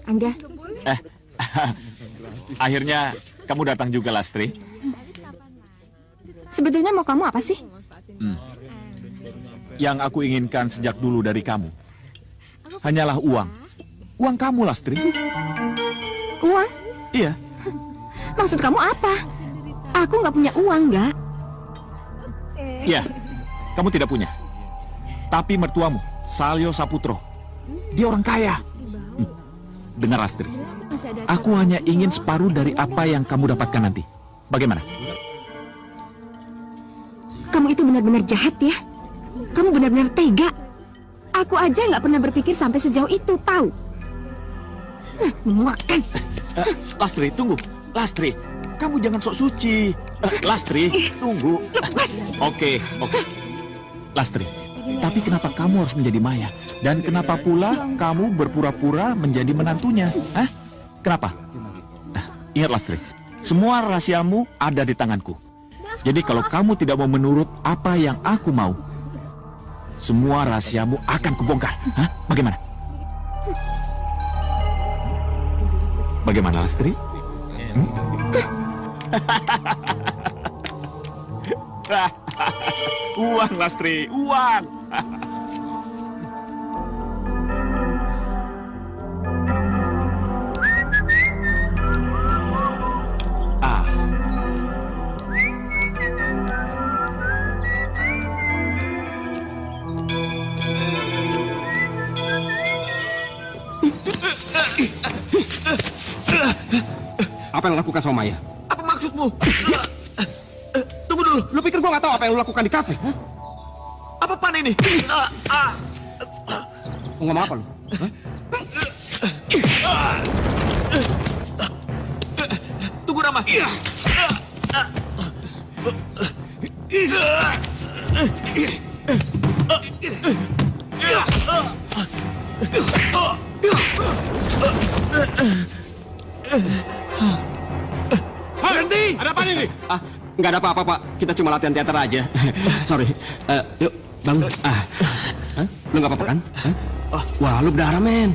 Angga. Akhirnya kamu datang juga, Lastri. Sebetulnya mau kamu apa sih? Yang aku inginkan sejak dulu dari kamu hanyalah uang. Uang kamu, Lastri. Uang? Iya. Maksud kamu apa? Aku nggak punya uang, nggak? Iya, kamu tidak punya. Tapi mertuamu, Salyo Saputro, dia orang kaya. Dengar, Lastri. Aku hanya ingin separuh dari apa yang kamu dapatkan nanti. Bagaimana? Kamu itu benar-benar jahat ya. Kamu benar-benar tega. Aku aja nggak pernah berpikir sampai sejauh itu, tahu? Memuakkan. Lastri, tunggu. Lastri, kamu jangan sok suci. Lastri, tunggu. Lepas. Oke. Lastri, tapi kenapa kamu harus menjadi Maya? Dan kenapa pula kamu berpura-pura menjadi menantunya? Kenapa? Ingat, Lastri, semua rahasiamu ada di tanganku. Jadi kalau kamu tidak mau menurut apa yang aku mau, semua rahasiamu akan kubongkar. Bagaimana? Bagaimana, Lastri? Uang, Lastri, uang. Apa yang lo lakukan sama Maya? Apa maksudmu? Tunggu dulu, lu pikir gua nggak tahu apa yang lu lakukan di kafe? Apa-apaan ini? Mau ngomong apa lu? Tunggu, Rama. Berhenti! Ada apa ini? Nggak ada apa-apa, Pak. Kita cuma latihan teater aja. Sorry. Yuk, bangun. Lu nggak apa-apa kan? Wah, lu berdarah, men.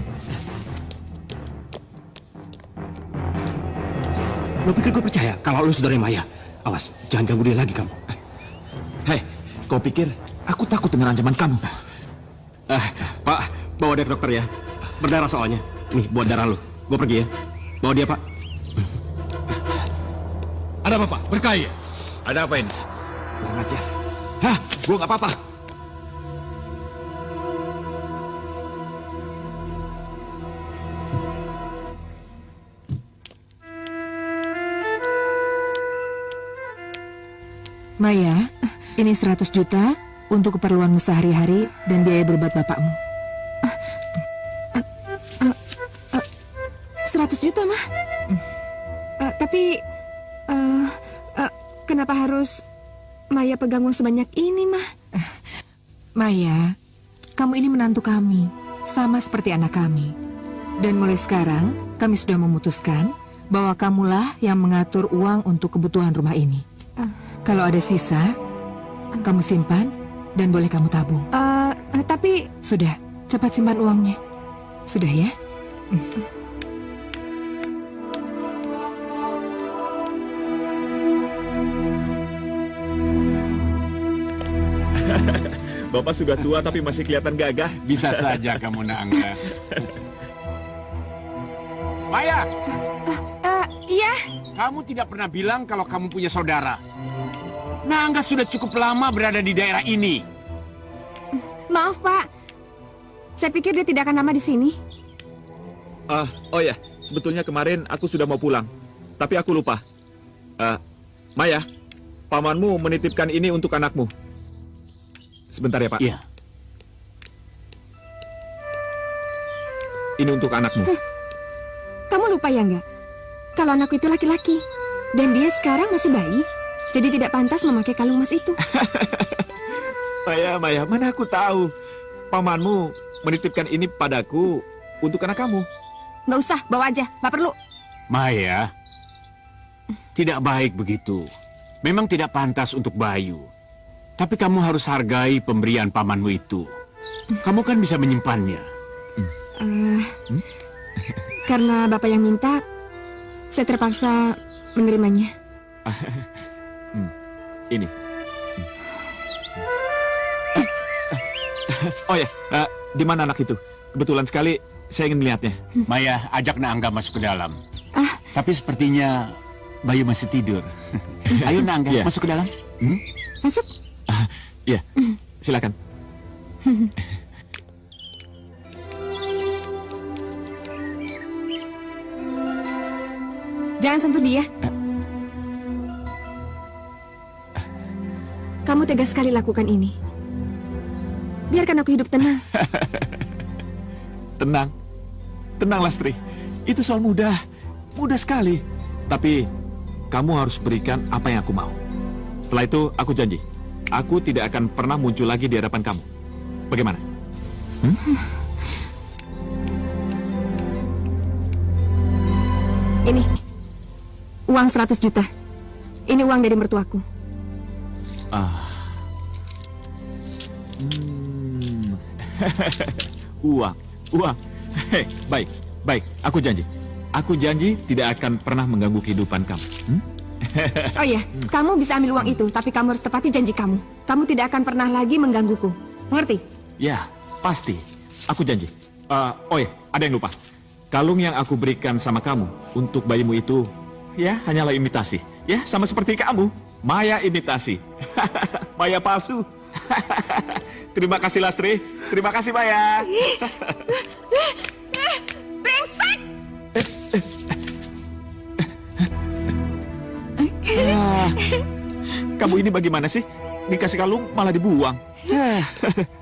Lu pikir gue percaya kalau lu saudara Maya? Awas, jangan ganggu dia lagi kamu. Hei, kau pikir aku takut dengan ancaman kamu? Pak, bawa dia ke dokter ya. Berdarah soalnya. Nih, buat darah lu. Gue pergi ya. Bawa dia, Pak. Ada apa, Pak? Berkaya. Ada apa ini? Kurang ajar. Hah, gua nggak apa-apa. Maya, ini 100 juta untuk keperluanmu sehari-hari dan biaya berobat bapakmu. 100 juta, Mah. Tapi kenapa harus Maya pegang uang sebanyak ini, Mah? Maya, kamu ini menantu kami, sama seperti anak kami. Dan mulai sekarang, kami sudah memutuskan bahwa kamulah yang mengatur uang untuk kebutuhan rumah ini. Kalau ada sisa, kamu simpan dan boleh kamu tabung. Tapi... Sudah, cepat simpan uangnya. Sudah ya? Bapak sudah tua tapi masih kelihatan gagah. Bisa saja kamu, Naangga. Maya! Iya? Kamu tidak pernah bilang kalau kamu punya saudara. Naangga sudah cukup lama berada di daerah ini. Maaf, Pak. Saya pikir dia tidak akan lama di sini. Oh ya, sebetulnya kemarin aku sudah mau pulang, tapi aku lupa. Maya, pamanmu menitipkan ini untuk anakmu. Sebentar ya, Pak. Iya. Ini untuk anakmu. Kamu lupa ya nggak? Kalau anakku itu laki-laki. Dan dia sekarang masih bayi. Jadi tidak pantas memakai kalung emas itu. Maya, mana aku tahu. Pamanmu menitipkan ini padaku untuk anak kamu. Nggak usah, bawa aja. Nggak perlu. Maya, tidak baik begitu. Memang tidak pantas untuk Bayu. Tapi kamu harus hargai pemberian pamanmu itu. Kamu kan bisa menyimpannya. Karena Bapak yang minta, saya terpaksa menerimanya. Ini. Oh ya, di mana anak itu? Kebetulan sekali saya ingin melihatnya. Maya, ajak Naangga masuk ke dalam. Tapi sepertinya Bayu masih tidur. Ayo Naangga, masuk ke dalam. Masuk. Iya, silakan. Jangan sentuh dia. Kamu tegas sekali lakukan ini. Biarkan aku hidup tenang. Tenang Lastri. Itu soal mudah sekali. Tapi kamu harus berikan apa yang aku mau. Setelah itu aku janji, aku tidak akan pernah muncul lagi di hadapan kamu. Bagaimana? Ini uang 100 juta. Ini uang dari mertuaku. Uang. Hei, baik. Aku janji tidak akan pernah mengganggu kehidupan kamu. Oh ya, kamu bisa ambil uang itu, tapi kamu harus tepati janji kamu. Kamu tidak akan pernah lagi menggangguku. Mengerti? Ya, pasti. Aku janji. Oh ya, ada yang lupa. Kalung yang aku berikan sama kamu untuk bayimu itu, ya hanyalah imitasi. Ya, sama seperti kamu. Maya imitasi. Maya palsu. Terima kasih Lastri. Terima kasih Maya. Brengsek! Kamu ini bagaimana sih? Dikasih kalung malah dibuang.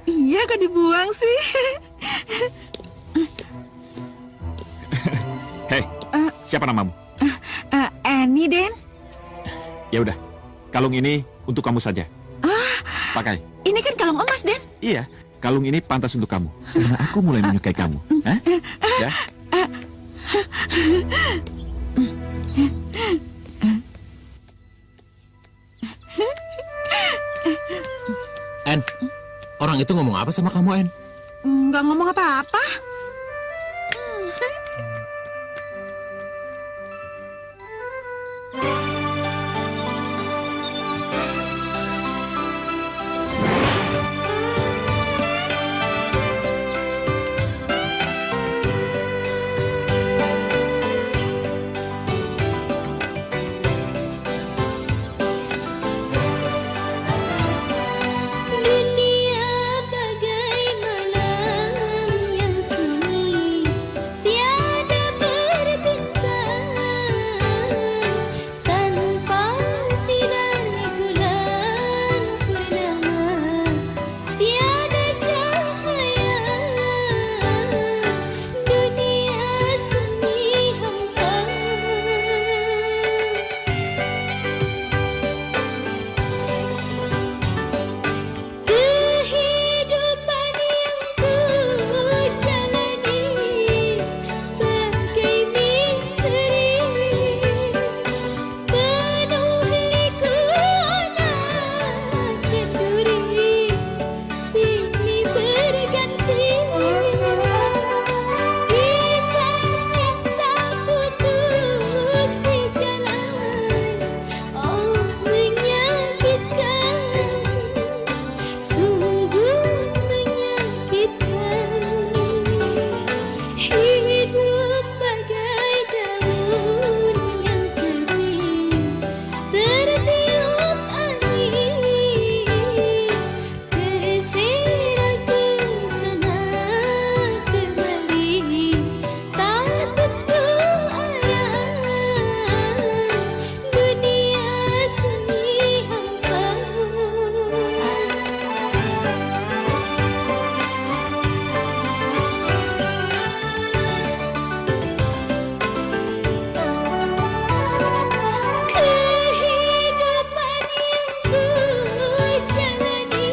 Iya, kok dibuang sih? Hei, siapa namamu? Annie, Den. Ya udah, kalung ini untuk kamu saja. Pakai. Ini kan kalung emas, Den. Iya, kalung ini pantas untuk kamu. Karena aku mulai menyukai kamu. Ya? Orang itu ngomong apa sama kamu, En? Nggak ngomong apa-apa. Dunia bagai malam yang sunyi, tiada berbintang, tanpa sinar bulan purnama, tiada cahaya. Dunia sunyi hampa. Kehidupan yang ku jalani bagai misteri, penuh liku anak dan duri, silih berganti. Kisah cinta putus di jalan, oh menyakitkan. Sungguh menyakitkan. Hidup bagai daun yang kering, tertiup angin, tersirat ke sana kemari, tak tentu arah. Dunia sunyi hampa. Kehidupan yang ku jalani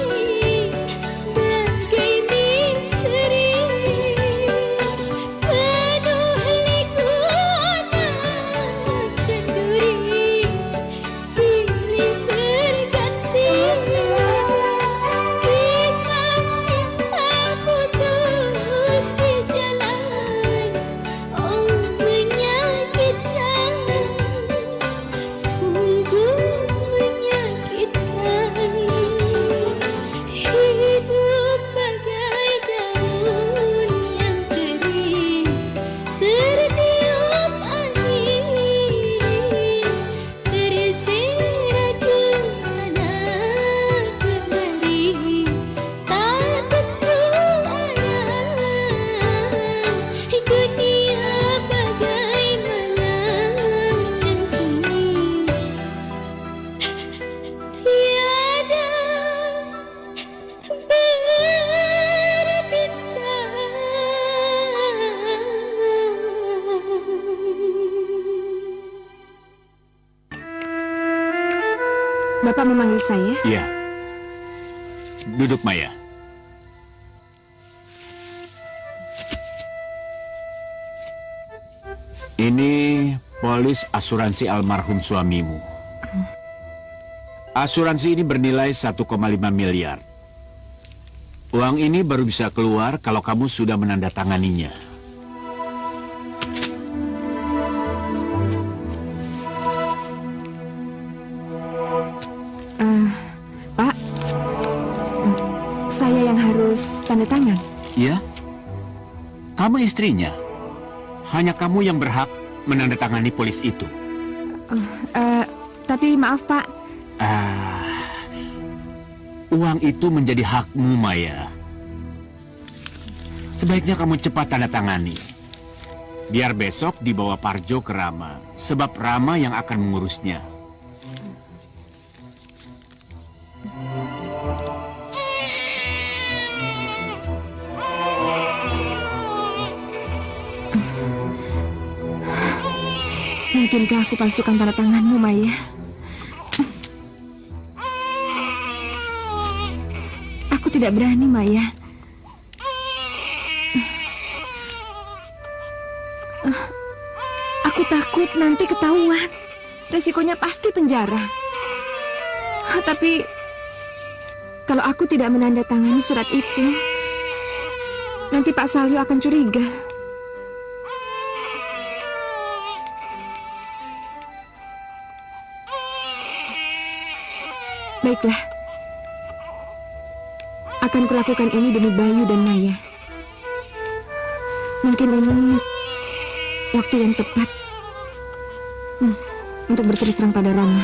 bagai misteri, penuh liku anak dan duri, silih berganti. Kisah cinta putus di jalan, oh menyakitkan. Sungguh menyakitkan. Hidup bagai daun yang kering, tertiup angin, tersirat ke sana kemari, tak tentu arah. Dunia bagai malam yang sunyi, tiada berbintang. Bapak memanggil saya? Iya. Duduk, Maya. Ini polis asuransi almarhum suamimu. Asuransi ini bernilai 1,5 miliar. Uang ini baru bisa keluar kalau kamu sudah menandatanganinya. Pak, saya yang harus tanda tangan. Iya? Kamu istrinya. Hanya kamu yang berhak menandatangani polis itu. Tapi maaf Pak, Uang itu menjadi hakmu, Maya. Sebaiknya kamu cepat tanda tangani. Biar besok dibawa Parjo ke Rama, sebab Rama yang akan mengurusnya. mungkinkah aku palsukan tanda tanganmu, Maya? Aku tidak berani, Maya. Aku takut nanti ketahuan. Resikonya pasti penjara. Tapi Kalau aku tidak menandatangani surat itu, nanti Pak Salyo akan curiga. Baiklah. Akan kulakukan ini demi Bayu dan Maya. Mungkin ini waktu yang tepat untuk berterus terang pada Rama.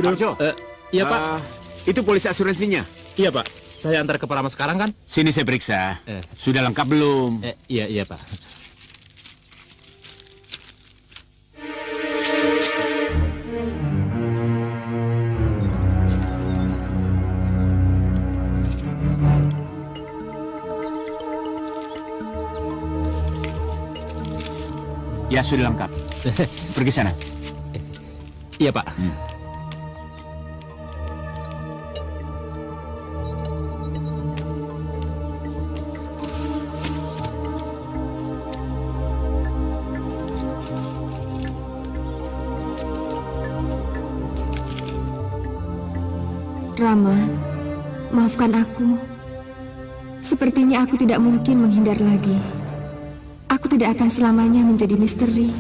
Arjo, Iya Pak. Itu polisi asuransinya. Iya Pak. Saya antar ke Parama sekarang kan? Sini saya periksa. Sudah lengkap belum? Iya Pak. Ya sudah lengkap. Pergi sana. Iya Pak. Rama, maafkan aku. Sepertinya aku tidak mungkin menghindar lagi. Aku tidak akan selamanya menjadi misteri.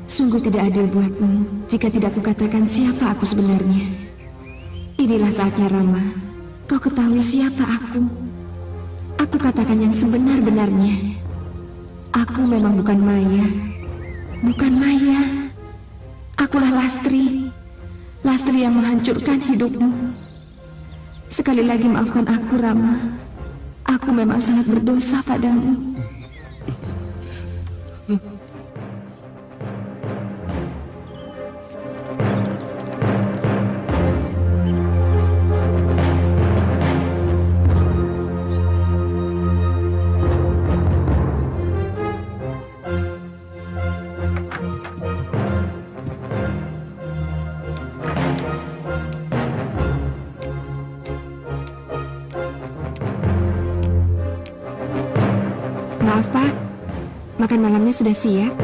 Sungguh tidak adil buatmu jika tidak kukatakan siapa aku sebenarnya. Inilah saatnya, Rama. Kau ketahui siapa aku. Aku katakan yang sebenar-benarnya. Aku memang bukan Maya. Bukan Maya. Akulah Lastri. Lastri yang menghancurkan hidupmu. Sekali lagi maafkan aku, Rama. Aku memang sangat berdosa padamu. Maaf, Pak. Makan malamnya sudah siap?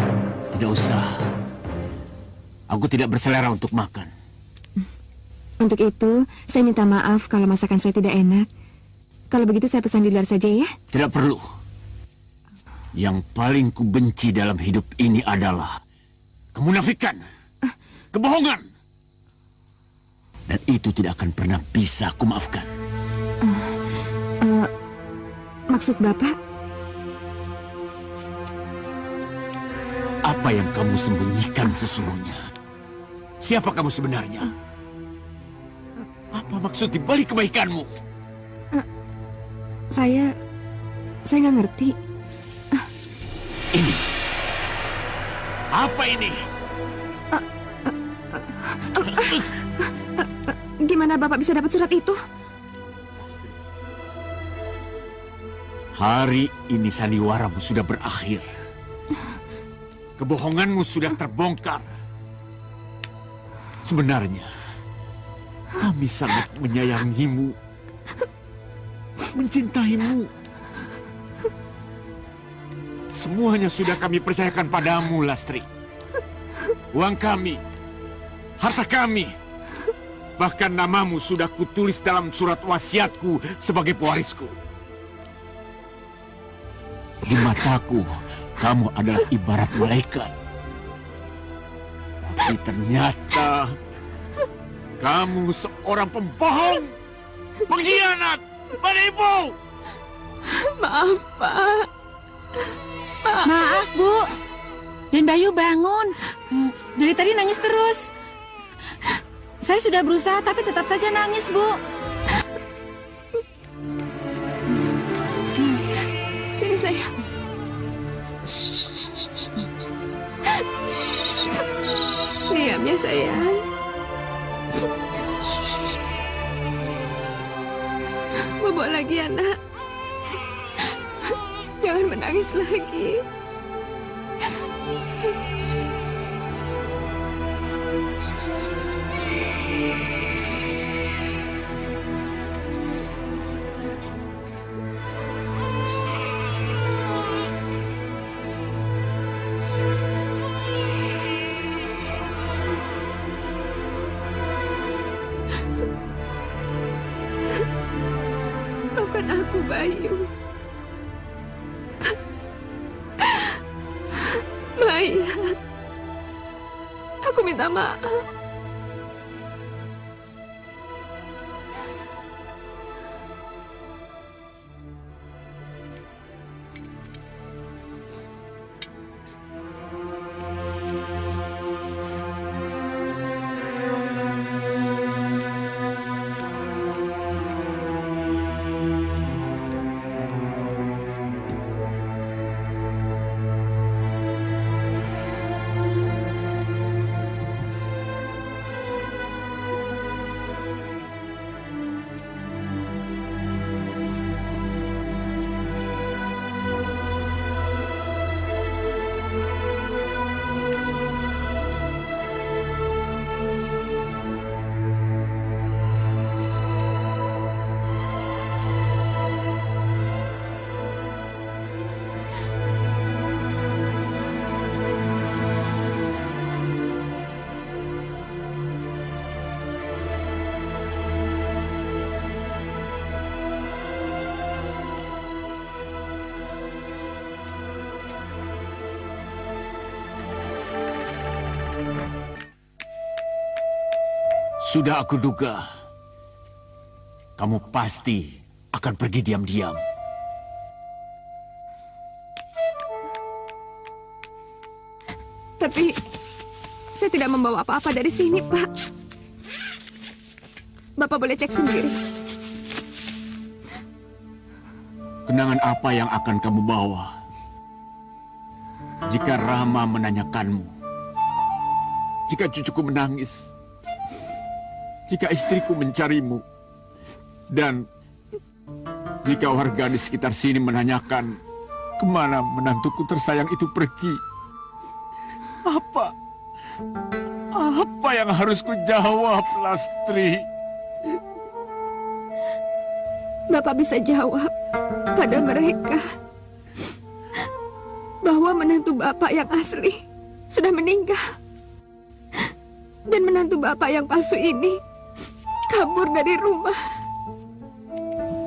Tidak usah. Aku tidak berselera untuk makan. Untuk itu, saya minta maaf kalau masakan saya tidak enak. Kalau begitu saya pesan di luar saja ya? Tidak perlu. Yang paling kubenci dalam hidup ini adalah kemunafikan, kebohongan. Dan itu tidak akan pernah bisa kumaafkan. Maksud Bapak? Apa yang kamu sembunyikan sesungguhnya? Siapa kamu sebenarnya? Apa maksud di balik kebaikanmu? Saya nggak ngerti. Ini. Apa ini? Gimana Bapak bisa dapat surat itu? Hari ini sandiwaramu sudah berakhir. Kebohonganmu sudah terbongkar. Sebenarnya, kami sangat menyayangimu, mencintaimu. Semuanya sudah kami percayakan padamu, Lastri. Uang kami, harta kami, bahkan namamu sudah kutulis dalam surat wasiatku sebagai pewarisku. Di mataku, kamu adalah ibarat malaikat. Tapi ternyata kamu seorang pembohong, pengkhianat, penipu. Maaf, Pak. Maaf, Bu. Dan Bayu bangun. Dari tadi nangis terus. Saya sudah berusaha tapi tetap saja nangis, Bu. Sini sayang. Diam ya sayang. Bobo lagi ya nak. Jangan menangis lagi. aku, Bayu. Maya, aku minta maaf. Sudah aku duga, kamu pasti akan pergi diam-diam. Tapi saya tidak membawa apa-apa dari sini, Pak. Bapak boleh cek sendiri. Kenangan apa yang akan kamu bawa jika Rama menanyakanmu? Jika cucuku menangis? Jika istriku mencarimu? Dan jika warga di sekitar sini menanyakan kemana menantuku tersayang itu pergi? Apa yang harus ku jawab, Lastri? Bapak bisa jawab pada mereka bahwa menantu Bapak yang asli sudah meninggal. Dan menantu Bapak yang palsu ini kabur dari rumah.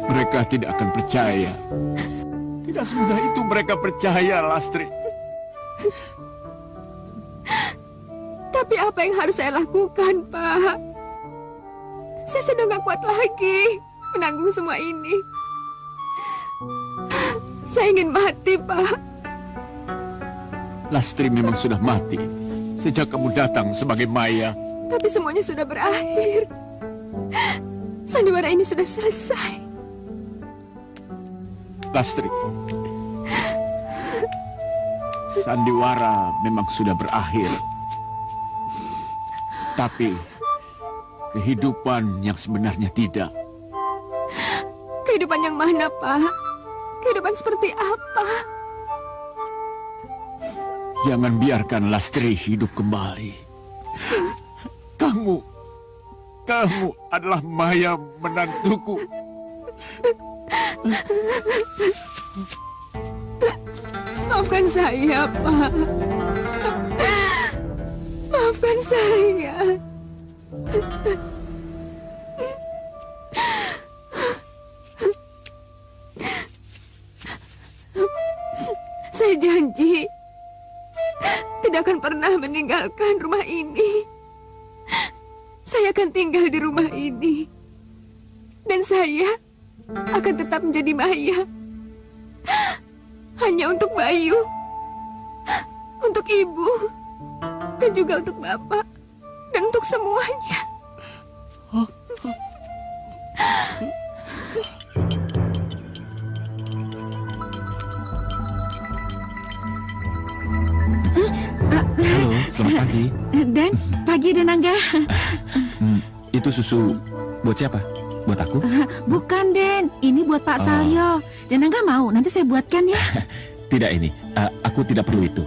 Mereka tidak akan percaya. Tidak semudah itu mereka percaya, Lastri. Tapi apa yang harus saya lakukan, Pak? Saya sudah gak kuat lagi menanggung semua ini. Saya ingin mati, Pak. Lastri memang sudah mati sejak kamu datang sebagai Maya. Tapi semuanya sudah berakhir. Sandiwara ini sudah selesai. Lastri, sandiwara memang sudah berakhir. Tapi kehidupan yang sebenarnya tidak. Kehidupan yang mana, Pak? Kehidupan seperti apa? Jangan biarkan Lastri hidup kembali. Kamu adalah Maya menantuku. Maafkan saya, Pak. Maafkan saya. Saya janji tidak akan pernah meninggalkan rumah ini. Saya akan tinggal di rumah ini. Dan saya akan tetap menjadi Maya. Hanya untuk Bayu, untuk Ibu, dan juga untuk Bapak, dan untuk semuanya. Halo, selamat pagi. Dan pagi, Denangga. Itu susu buat siapa? Buat aku? Bukan, Den. Ini buat Pak Salyo. Denangga mau, nanti saya buatkan ya. Tidak ini, aku tidak perlu itu.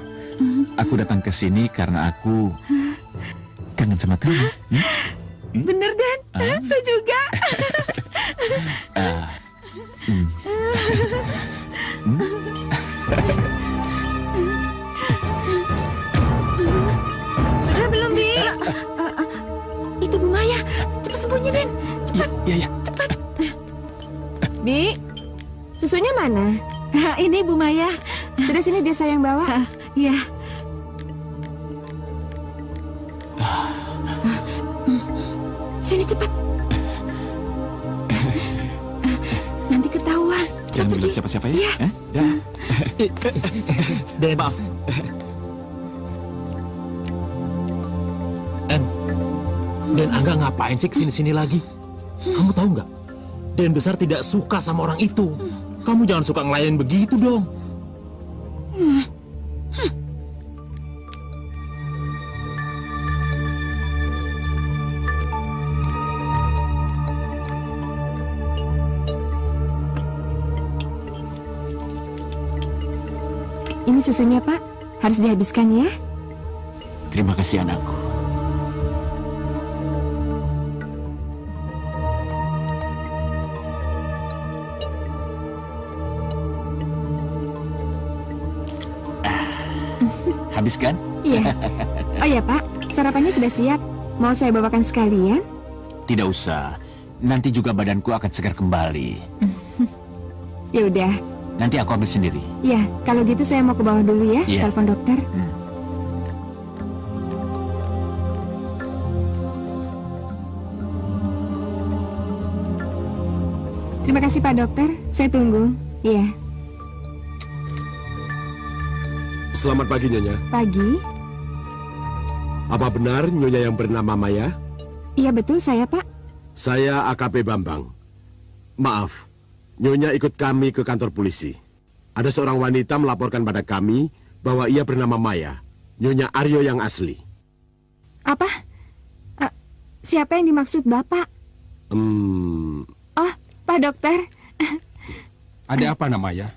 Aku datang ke sini karena aku kangen sama kamu. Bener, Den. Saya juga. Sudah belum, Bi? Itu Bu Maya. Cepat sembunyi, Den. Cepat. Iya. Bi, Susunya mana? Ini Bu Maya. Sudah sini biar saya yang bawa. Iya. Sini cepat. Nanti ketahuan. Jangan bilang siapa-siapa ya. Iya. Den, maaf. Den Angga ngapain sih kesini-sini lagi? Kamu tahu nggak? Den Besar tidak suka sama orang itu. Kamu jangan suka ngelayan begitu dong. Ini susunya, Pak. Harus dihabiskan ya. Terima kasih anakku. Habiskan? Iya. Oh ya, Pak. Sarapannya sudah siap. Mau saya bawakan sekalian? Tidak usah. Nanti juga badanku akan segar kembali. Ya udah. Nanti aku ambil sendiri. Ya, kalau gitu saya mau ke bawah dulu ya. Iya. Telepon dokter. Terima kasih Pak Dokter. Saya tunggu. Iya. Selamat pagi, Nyonya. Pagi. Apa benar Nyonya yang bernama Maya? Iya betul saya, Pak. Saya AKP Bambang. Maaf, Nyonya ikut kami ke kantor polisi. Ada seorang wanita melaporkan pada kami bahwa ia bernama Maya, Nyonya Aryo yang asli. Apa? Siapa yang dimaksud Bapak? Oh, Pak Dokter. Ada apa namanya?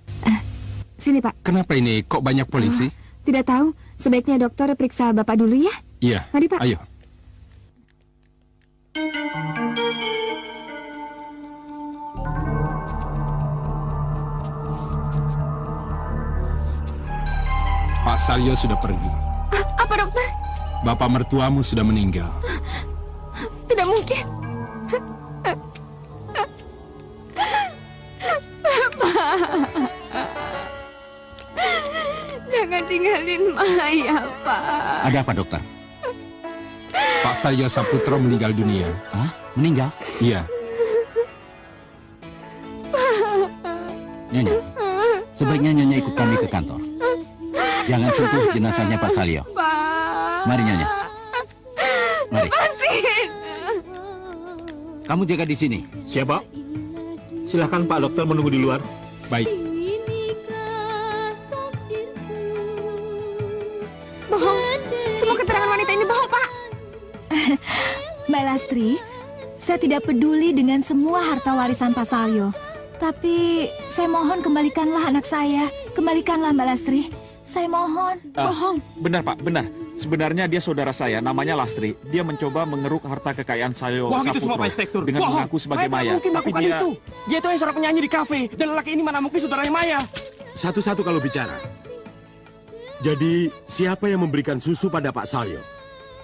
Sini, Pak. Kenapa ini kok banyak polisi? Tidak tahu. Sebaiknya dokter periksa Bapak dulu ya. Iya. Mari, Pak. Ayo. Pak Salyo sudah pergi. Apa, dokter? Bapak mertuamu sudah meninggal. Tidak mungkin. Jangan tinggalin Maya, Pak. Ada apa, dokter? Pak Salyo Saputro meninggal dunia. Hah? Meninggal? Iya. Nyonya, sebaiknya Nyonya ikut kami ke kantor. Jangan sentuh jenazahnya Pak Salyo. Mari, Nyonya. Mari. Lepasin. Kamu jaga di sini. Siapa? Silahkan Pak Dokter menunggu di luar. Baik. Bohong. Semua keterangan wanita ini bohong, Pak. Mbak Lastri, saya tidak peduli dengan semua harta warisan Pak Salyo. Tapi saya mohon kembalikanlah anak saya. Kembalikanlah Mbak Lastri. Saya mohon. Bohong. Benar Pak, benar. Sebenarnya dia saudara saya, namanya Lastri. Dia mencoba mengeruk harta kekayaan Salyo Bohong itu semua, Saputro Pak Inspektur. dengan Bohong. mengaku sebagai Maya Maya. mungkin Tapi melakukan dia itu. Dia itu yang seorang penyanyi di kafe. Dan lelaki ini mana mungkin saudaranya Maya. Satu-satu kalau bicara. Jadi, siapa yang memberikan susu pada Pak Salyo?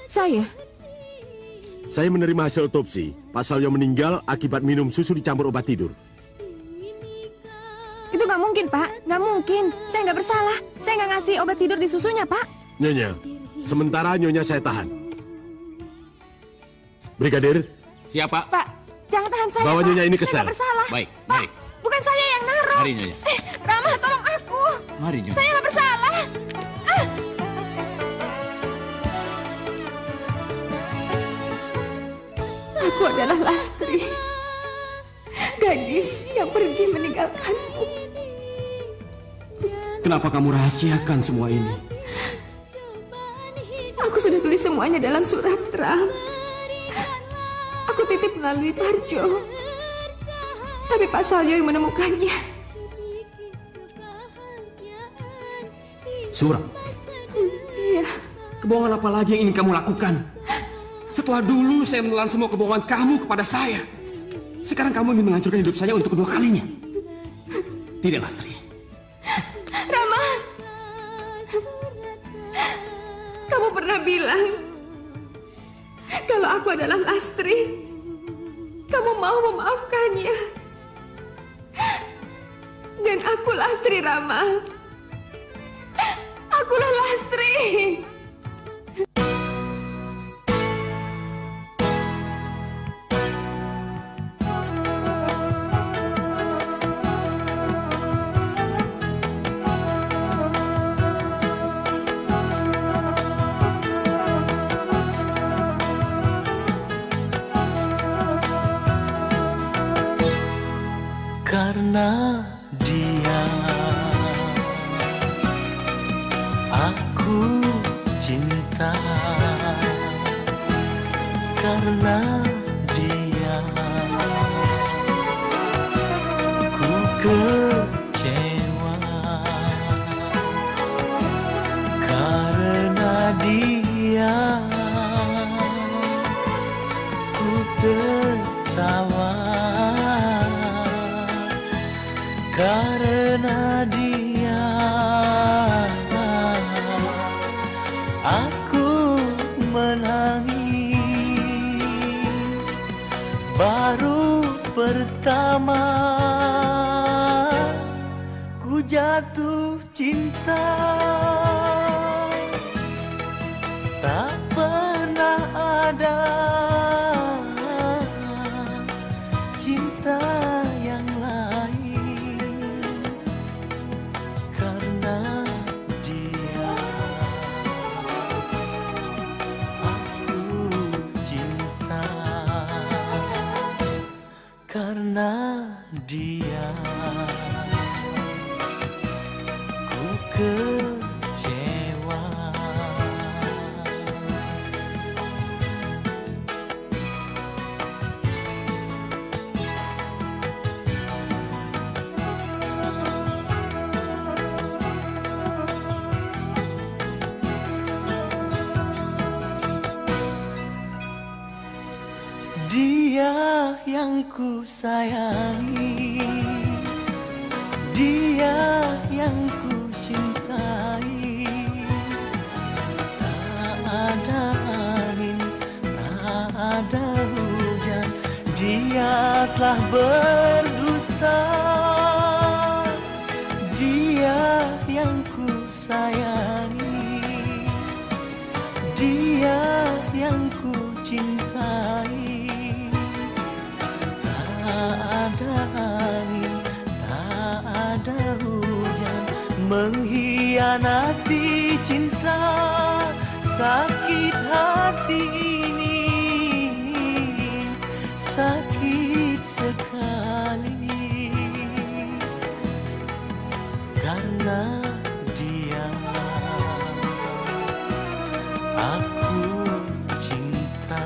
Saya. Saya menerima hasil otopsi. Pak Salyo meninggal akibat minum susu dicampur obat tidur. Itu nggak mungkin, Pak. Nggak mungkin. Saya nggak bersalah. Saya nggak ngasih obat tidur di susunya, Pak. Nyonya, sementara Nyonya saya tahan. Brigadir, Siapa? Pak, jangan tahan saya, bawa Pak. Nyonya ini ke Saya sel. nggak bersalah. Baik, mari. Bukan saya yang naruh. Mari, Nyonya. Rama, tolong aku. Mari, Nyonya. Saya nggak bersalah. Aku adalah Lastri, gadis yang pergi meninggalkanmu. Kenapa kamu rahasiakan semua ini? Aku sudah tulis semuanya dalam surat Ram. Aku titip melalui Parjo. Tapi Pak Salyo yang menemukannya. Surat. Iya. Kebohongan apa lagi yang ingin kamu lakukan? Setelah dulu saya menelan semua kebohongan kamu kepada saya. Sekarang kamu ingin menghancurkan hidup saya untuk kedua kalinya. Tidak, Lastri. Rama, kamu pernah bilang kalau aku adalah Lastri, kamu mau memaafkannya. Dan aku Lastri, Rama. Akulah Lastri. Karena dia aku cinta, karena dia ku kecewa, karena dia ku tertawa, karena dia aku menangis. Baru pertama ku jatuh cinta, tak pernah ada cinta yang lain. Karena dia aku cinta, karena dia ku kecewa. Dia yang ku sayangi, dia yang ku cintai. Tak ada angin, tak ada hujan, dia telah berdusta. Dia yang ku sayangi, dia yang ku cintai. Tak ada angin, tak ada hujan, mengkhianati cinta. Sakit hati ini, sakit sekali, karena dia aku cinta,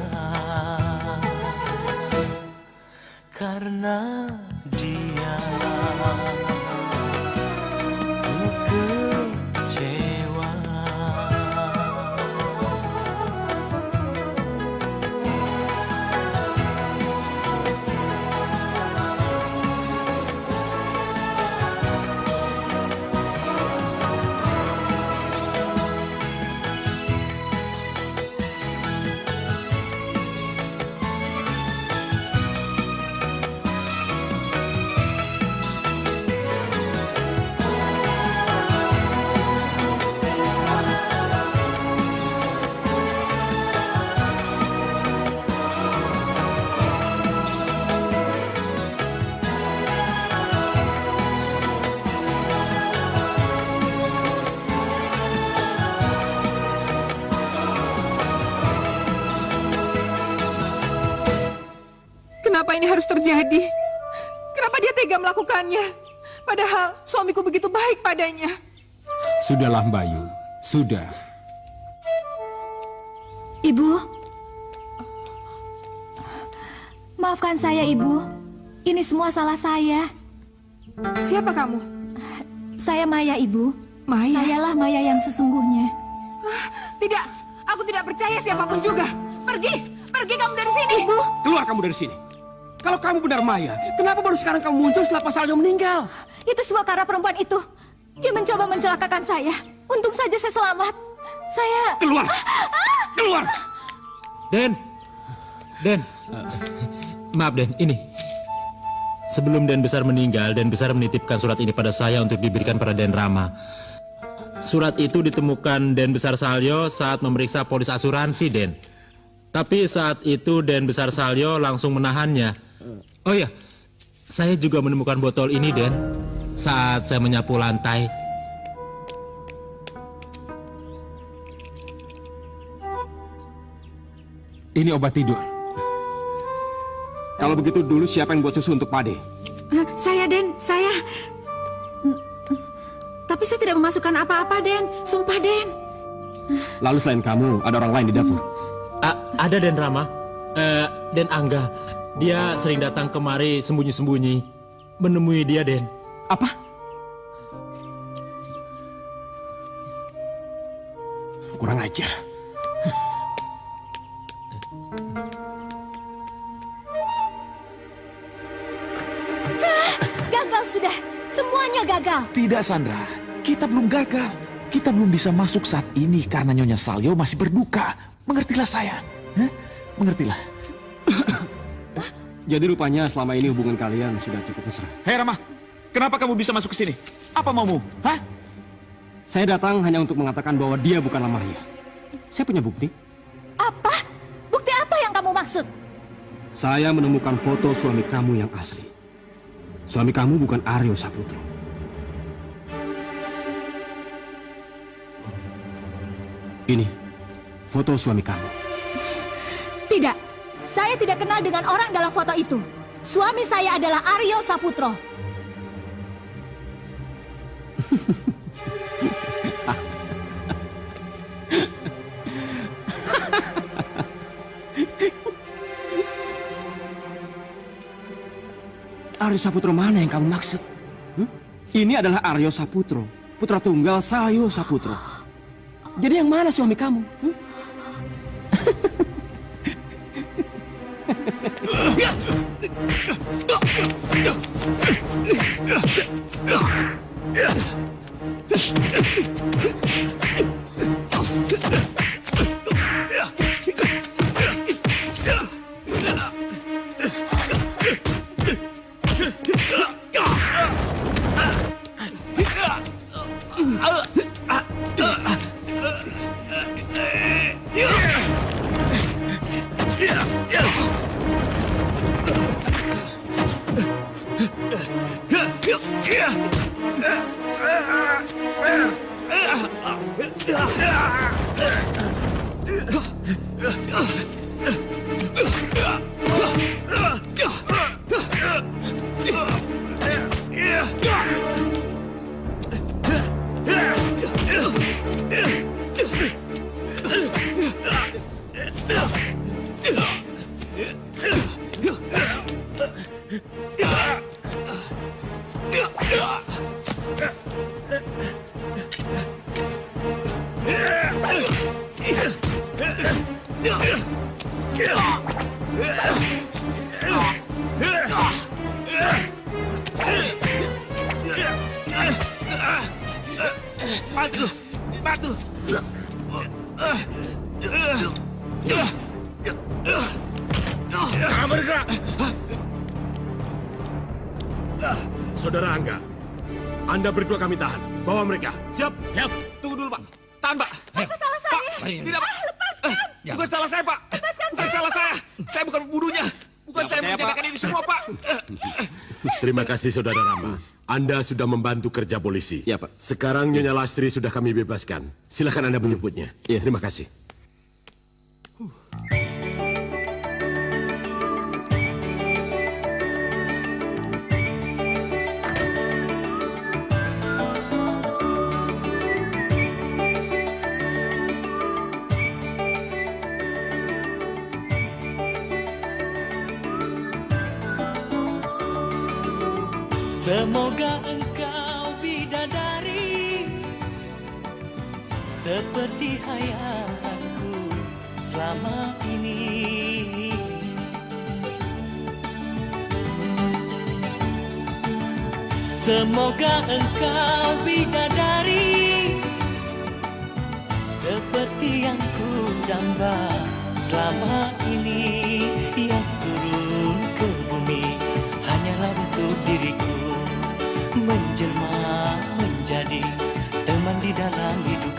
karena dia ku kecewa. Kenapa ini harus terjadi? Kenapa dia tega melakukannya? Padahal suamiku begitu baik padanya. Sudahlah Bayu, sudah. Ibu, maafkan saya, Ibu. Ini semua salah saya. Siapa kamu? Saya Maya, Ibu. Maya? Sayalah Maya yang sesungguhnya. Tidak, aku tidak percaya siapapun juga. Pergi, pergi kamu dari sini. Ibu. Keluar kamu dari sini. Kalau kamu benar Maya, kenapa baru sekarang kamu muncul setelah Pak Salyo meninggal? Itu semua karena perempuan itu. Dia mencoba mencelakakan saya. Untung saja saya selamat. Saya... Keluar! Keluar! Den, maaf Den, ini. Sebelum Den Besar meninggal, Den Besar menitipkan surat ini pada saya untuk diberikan pada Den Rama. Surat itu ditemukan Den Besar Salyo saat memeriksa polis asuransi, Den. Tapi saat itu Den Besar Salyo langsung menahannya. Oh ya, saya juga menemukan botol ini, Den, saat saya menyapu lantai. Ini obat tidur. Kalau begitu dulu siapa yang buat susu untuk Pade? Saya, Den, saya. Tapi saya tidak memasukkan apa-apa, Den. Sumpah, Den. Lalu selain kamu, ada orang lain di dapur? Ada, Den Rama. Den Angga. Dia sering datang kemari sembunyi-sembunyi. Menemui dia, Den. Apa? Kurang ajar. Gagal sudah. Semuanya gagal. Tidak, Sandra. Kita belum gagal. Kita belum bisa masuk saat ini karena Nyonya Salyo masih berduka. Mengertilah saya. Mengertilah. Jadi rupanya selama ini hubungan kalian sudah cukup mesra. Hei Rama, kenapa kamu bisa masuk ke sini? Apa maumu? Hah? Saya datang hanya untuk mengatakan bahwa dia bukanlah Mahya. Saya punya bukti. Apa? Bukti apa yang kamu maksud? Saya menemukan foto suami kamu yang asli. Suami kamu bukan Aryo Saputro. Ini foto suami kamu. Tidak. Saya tidak kenal dengan orang dalam foto itu. Suami saya adalah Aryo Saputro. Aryo Saputro mana yang kamu maksud? Ini adalah Aryo Saputro, putra tunggal Salyo Saputro. Jadi yang mana suami kamu? Bergerak. Saudara Angga, Anda berdua kami tahan. Bawa mereka. Siap? Siap. Tunggu dulu, Pak. Tahan, Pak. Apa salah saya? Tidak, Pak. Lepaskan. Bukan salah saya, Pak. Lepaskan Bukan salah saya. Saya bukan pembunuhnya. Bukan saya menjadikan ini semua, Pak. Terima kasih, Saudara Rama. Anda sudah membantu kerja polisi. Ya, Pak. Sekarang Nyonya Lastri sudah kami bebaskan. Silakan Anda menjemputnya. Terima kasih. Semoga engkau bidadari seperti hayalanku selama ini. Semoga engkau bidadari seperti yang ku damba selama ini. Yang turun ke bumi hanyalah bentuk dalam hidup